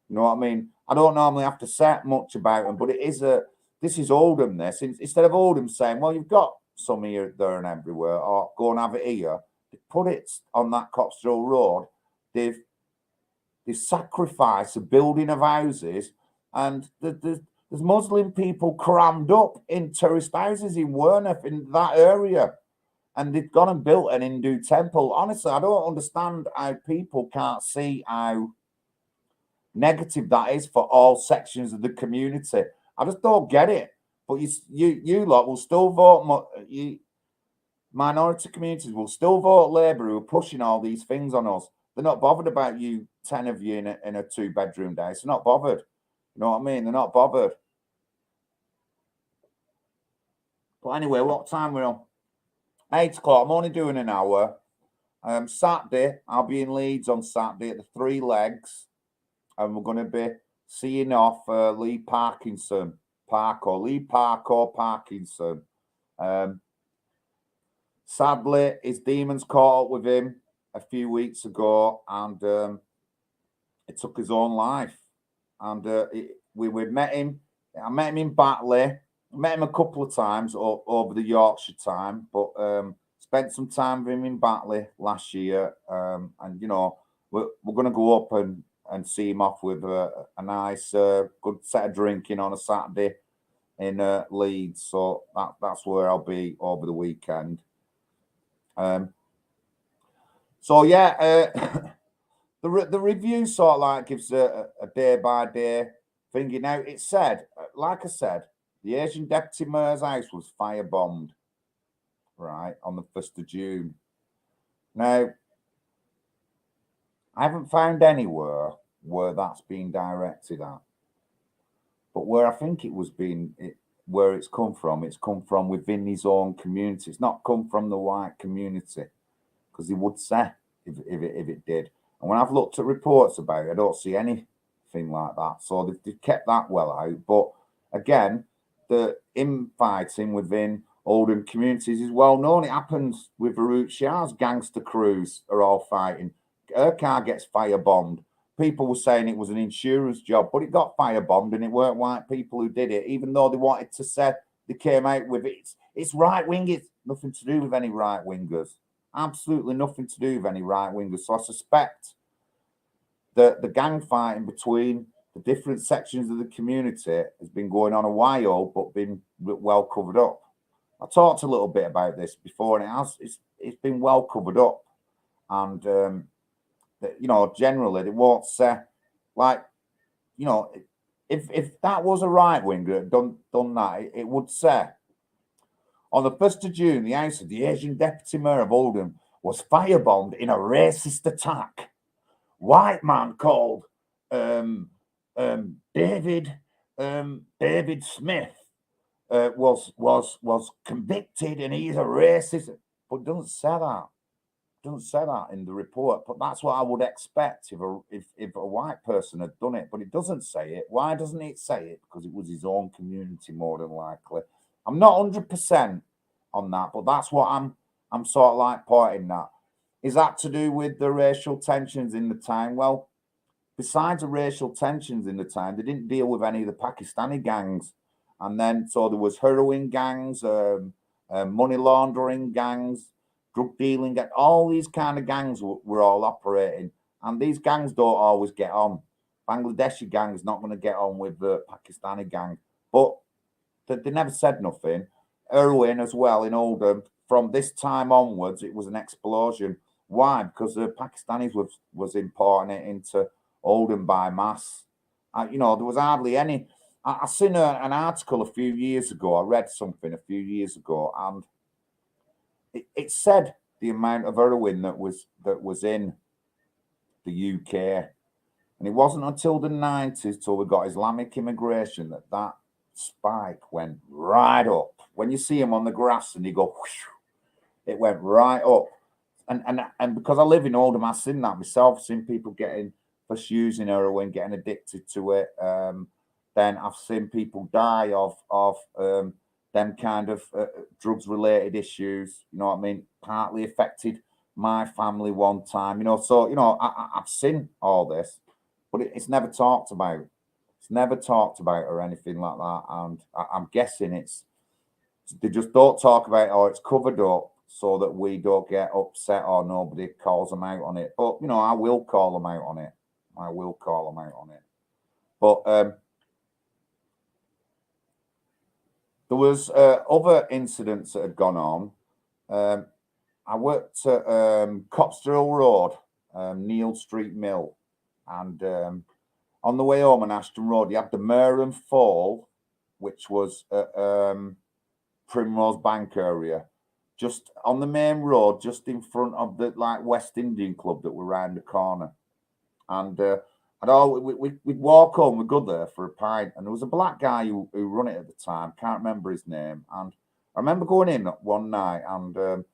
You know what I mean? I don't normally have to say much about them, but this is Oldham, this. Instead of Oldham saying, well, you've got some here, there and everywhere, or go and have it here, they put it on that Copsdrill Road. They've sacrificed the building of houses, and there's Muslim people crammed up in tourist houses in Werneth, in that area. And they've gone and built an Hindu temple. Honestly, I don't understand how people can't see how negative that is for all sections of the community. I just don't get it. But you lot will still vote. Minority communities will still vote Labour, who are pushing all these things on us. They're not bothered about you, 10 of you in a 2-bedroom house. They're not bothered. You know what I mean? They're not bothered. But anyway, what time we're on? 8 o'clock. I'm only doing an hour. Saturday, I'll be in Leeds on Saturday at the Three Legs, and we're going to be seeing off Lee Parkinson. sadly, his demons caught up with him a few weeks ago, and it took his own life. And we met him. I met him in Batley. I met him a couple of times over the Yorkshire time, but spent some time with him in Batley last year. And we're going to go up and see him off with a nice, good set of drinking on a Saturday in Leeds. So that's where I'll be over the weekend. So yeah, the review sort of like gives a day by day thingy. Now it said, like I said, the Asian deputy mayor's house was firebombed, right, on the 1st of June. Now, I haven't found anywhere where that's been directed at, but where I think it was where it's come from within his own community. It's not come from the white community, because he would say if it did. And when I've looked at reports about it, I don't see anything like that. So they've kept that well out. But again, the infighting within Oldham communities is well known. It happens with Ritchie's gangster crews are all fighting. Her car gets firebombed. People were saying it was an insurance job, but it got firebombed, and it weren't white people who did it, even though they wanted to say they came out with it. It's right wing. It's nothing to do with any right wingers. Absolutely nothing to do with any right wingers. So I suspect that the gang fighting between the different sections of the community has been going on a while, but been well covered up. I talked a little bit about this before, and it's been well covered up. And generally they won't say, like, if that was a right winger that done that, it would say, on the 1st of June, the house of the Asian deputy mayor of Oldham was firebombed in a racist attack. White man called David Smith was convicted, and he's a racist. But it doesn't say that. Doesn't say that in the report. But that's what I would expect if a white person had done it. But it doesn't say it. Why doesn't it say it? Because it was his own community, more than likely. I'm not 100% on that, but that's what I'm sort of like pointing at. Is that to do with the racial tensions in the time? Well, besides the racial tensions in the time, they didn't deal with any of the Pakistani gangs. And then, so there was heroin gangs, money laundering gangs, drug dealing, all these kind of gangs were all operating. And these gangs don't always get on. Bangladeshi gang's not going to get on with the Pakistani gang. But they never said nothing. Heroin as well in Oldham, from this time onwards, it was an explosion. Why? Because the Pakistanis was importing it into Oldham by mass. There was hardly any. I seen an article a few years ago. I read something a few years ago, and it said the amount of heroin that was in the UK, and it wasn't until the 90s, till we got Islamic immigration, that spike went right up. When you see them on the grass and you go, whoosh, it went right up. And because I live in Oldham, I've seen that myself. Seen people first using heroin, getting addicted to it. Then I've seen people die of them kind of drugs related issues. You know what I mean? Partly affected my family one time. So I've seen all this, but it's never talked about. It's never talked about or anything like that. And I'm guessing they just don't talk about it, or it's covered up so that we don't get upset or nobody calls them out on it. But I will call them out on it. I will call them out on it. But there was other incidents that had gone on. I worked at Copsterhill Road, Neil Street Mill, and on the way home on Ashton Road, you had the Merham Fall, which was at Primrose Bank area, just on the main road, just in front of the West Indian Club that were round the corner. And we'd walk home, we'd go there for a pint, and there was a black guy who run it at the time, can't remember his name. And I remember going in one night, and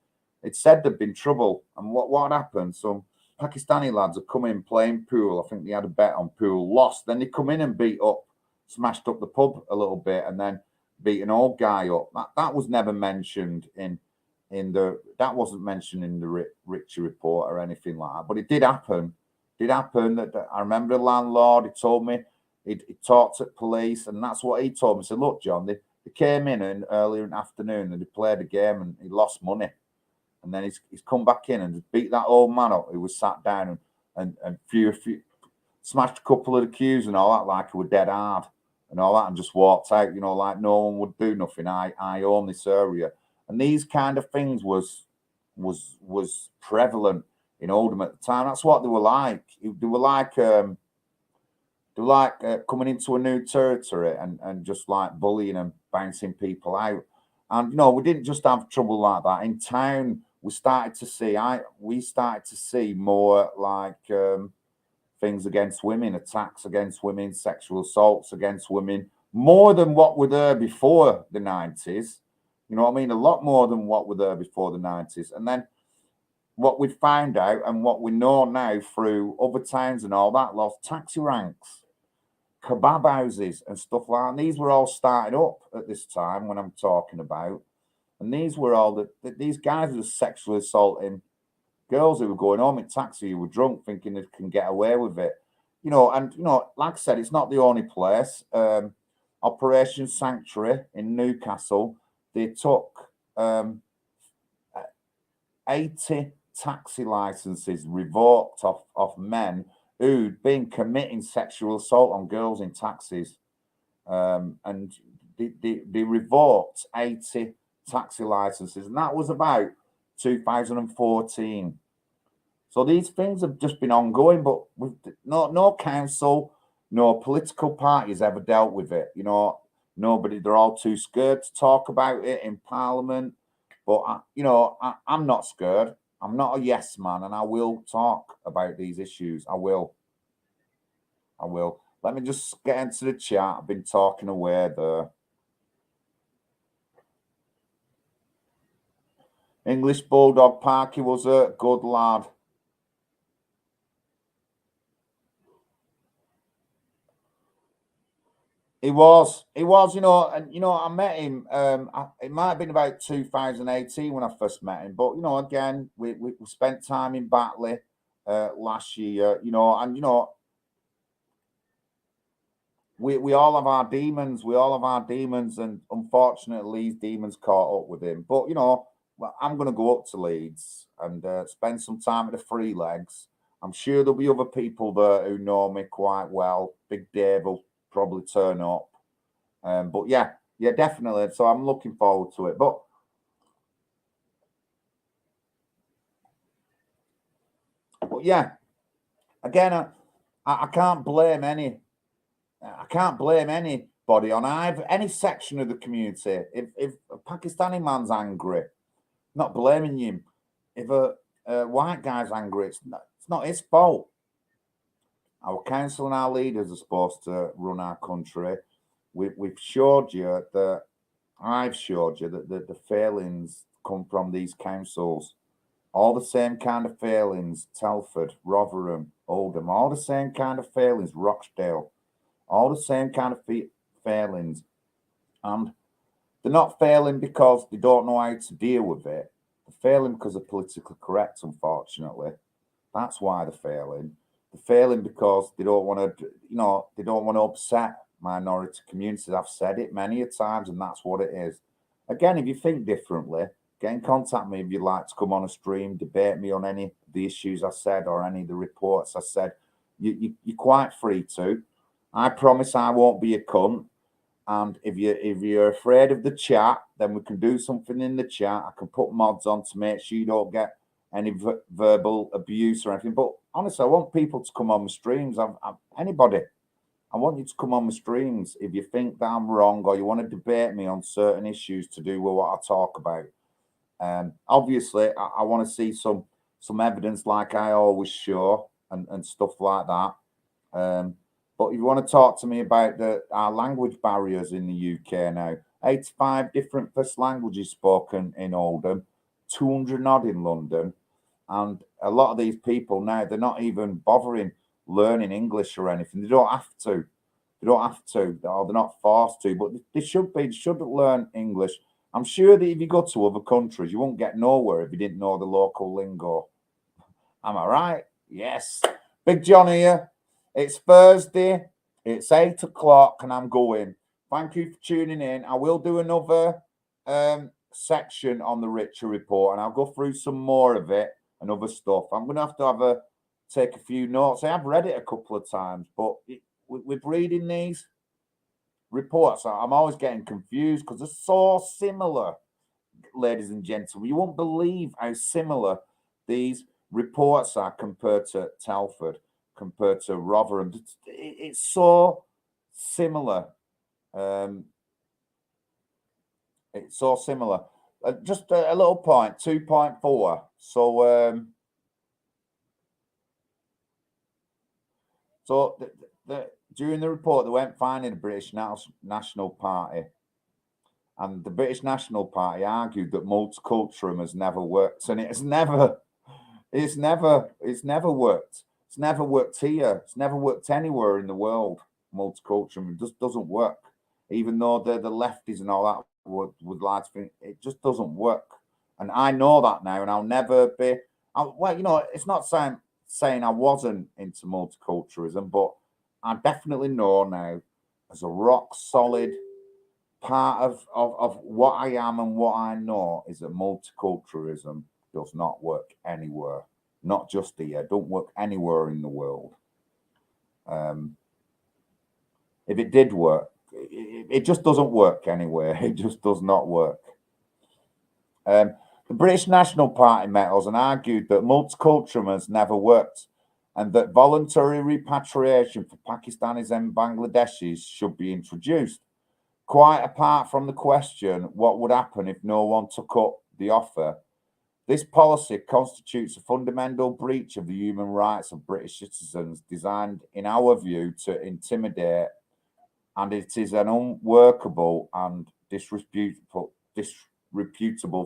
it said there'd been trouble. And what happened? Some Pakistani lads had come in playing pool. I think they had a bet on pool, lost. Then they come in and smashed up the pub a little bit, and then beat an old guy up. That was never mentioned in that wasn't mentioned in the Ritchie report or anything like that, but it did happen. Did happen that I remember the landlord. He told me he talked to police, and that's what he told me. He said, "Look, John, they came in earlier in the afternoon and they played a game and he lost money, and then he's come back in and beat that old man up who was sat down and few smashed a couple of the cues and all that like it were dead hard and all that, and just walked out, like no one would do nothing. I own this area." And these kind of things was prevalent in Oldham at the time. That's what they were like. They were like coming into a new territory and just like bullying and bouncing people out. And we didn't just have trouble like that in town. We started to see more like things against women, attacks against women, sexual assaults against women, more than what were there before the 90s. You know what I mean? A lot more than what were there before the 90s. And then what we found out and what we know now through other towns and all that, lost taxi ranks, kebab houses and stuff like that. And these were all started up at this time when I'm talking about. And these were all these guys were sexually assaulting girls who were going home in taxi who were drunk, thinking they can get away with it. Like I said, it's not the only place. Operation Sanctuary in Newcastle, they took 80 taxi licenses revoked off men who'd been committing sexual assault on girls in taxis. And they revoked 80 taxi licenses, and that was about 2014. So these things have just been ongoing, but with no council, no political party has ever dealt with it. Nobody, they're all too scared to talk about it in Parliament. But, I'm not scared. I'm not a yes man, and I will talk about these issues. I will. Let me just get into the chat. I've been talking away there. English Bulldog Parky was a good lad. He was, and I met him. It might have been about 2018 when I first met him, but again, we spent time in Batley last year. We all have our demons. We all have our demons, and unfortunately, these demons caught up with him. But I'm going to go up to Leeds and spend some time at the Free Legs. I'm sure there'll be other people there who know me quite well. Big Dave will probably turn up. But yeah, definitely. So I'm looking forward to it. But yeah, again, I can't blame any. I can't blame anybody on any section of the community. If a Pakistani man's angry, not blaming him. If a white guy's angry, it's not his fault. Our council and our leaders are supposed to run our country. I've showed you that the failings come from these councils. All the same kind of failings, Telford, Rotherham, Oldham, all the same kind of failings, Rochdale, all the same kind of failings. And they're not failing because they don't know how to deal with it. They're failing because they're politically correct, unfortunately. That's why they're failing. They're failing because they don't want to upset minority communities. I've said it many a times, and that's what it is. Again, if you think differently, get in contact with me if you'd like to come on a stream, debate me on any of the issues I said or any of the reports I said. You're quite free to. I promise I won't be a cunt. And if you're afraid of the chat, then we can do something in the chat. I can put mods on to make sure you don't get any verbal abuse or anything. But honestly, I want people to come on the streams. Anybody. I want you to come on the streams if you think that I'm wrong or you want to debate me on certain issues to do with what I talk about. Obviously, I want to see some evidence like I always show and stuff like that. But if you want to talk to me about our language barriers in the UK now, 85 different first languages spoken in Oldham, 200 odd in London. And a lot of these people now, they're not even bothering learning English or anything. They don't have to. Or they're not forced to, but they should be. They should learn English. I'm sure that if you go to other countries, you won't get nowhere if you didn't know the local lingo. Am I right? Yes. Big John here. It's Thursday. It's 8 o'clock and I'm going. Thank you for tuning in. I will do another section on the Ritchie report and I'll go through some more of it and other stuff. I'm going to have take a few notes. I have read it a couple of times, but with reading these reports, I'm always getting confused because they're so similar, ladies and gentlemen. You won't believe how similar these reports are compared to Telford, compared to Rotherham. It's so similar. It's so similar. Just a little point, 2.4. So during the report, they went finding the British National Party. And the British National Party argued that multiculturalism has never worked. And it's never worked. It's never worked here. It's never worked anywhere in the world. Multiculturalism just doesn't work. Even though the lefties and all that would like to think, it just doesn't work. And I know that now, and I'll never be. Well, you know, it's not saying I wasn't into multiculturalism, but I definitely know now as a rock solid part of what I am and what I know is that multiculturalism does not work anywhere, not just here, don't work anywhere in the world. If it did work, it just doesn't work anywhere. It just does not work. The British National Party met us and argued that multiculturalism has never worked and that voluntary repatriation for Pakistanis and Bangladeshis should be introduced. Quite apart from the question, what would happen if no one took up the offer? This policy constitutes a fundamental breach of the human rights of British citizens, designed, in our view, to intimidate, and it is an unworkable and disreputable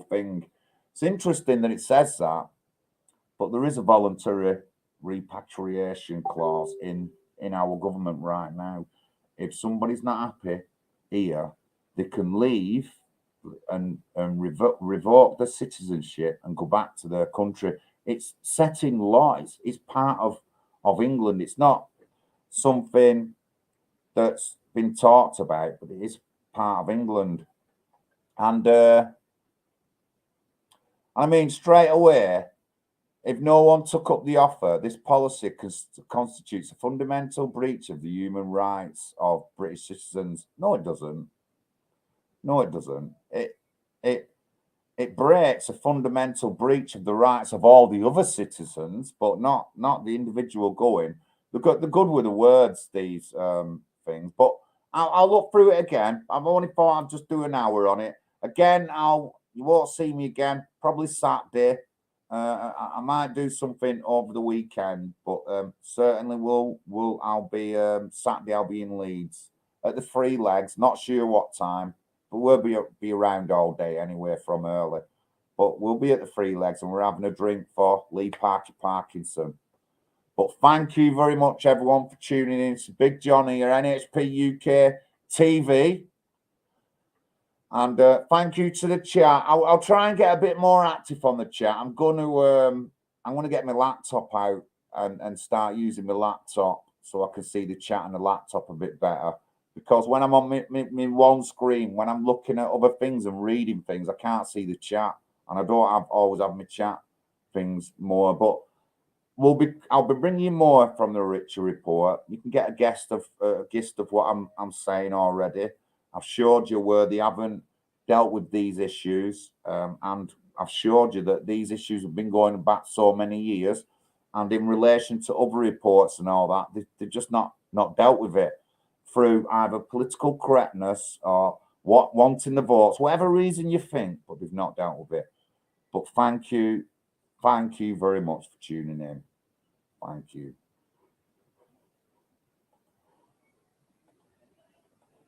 thing. It's interesting that it says that, but there is a voluntary repatriation clause in our government right now. If somebody's not happy here, they can leave and revoke their citizenship and go back to their country. It's set in law. It's part of England. It's not something that's been talked about, but it is part of England. And I mean, straight away, if no one took up the offer, this policy constitutes a fundamental breach of the human rights of British citizens. No, it doesn't. No, it doesn't. It breaks a fundamental breach of the rights of all the other citizens, but not the individual going. The good with the words, these things. But I'll look through it again. I've only thought I'd just do an hour on it. Again, you won't see me again, probably Saturday. I might do something over the weekend, but certainly I'll be Saturday. I'll be in Leeds at the Three Legs. Not sure what time, but we'll be around all day anyway from early. But we'll be at the Three Legs and we're having a drink for Lee Parkinson. But thank you very much, everyone, for tuning in. It's Big John here, NHPUK TV. And thank you to the chat. I'll try and get a bit more active on the chat. I'm going to get my laptop out and start using my laptop so I can see the chat on the laptop a bit better. Because when I'm on my one screen, when I'm looking at other things and reading things, I can't see the chat, and I don't always have my chat things more. But I'll be bringing you more from the Ritchie report. You can get a gist of what I'm saying already. I've showed you where they haven't dealt with these issues, and I've showed you that these issues have been going back so many years. And in relation to other reports and all that, they've just not dealt with it through either political correctness or wanting the votes, whatever reason you think, but they've not dealt with it. But thank you very much for tuning in. Thank you.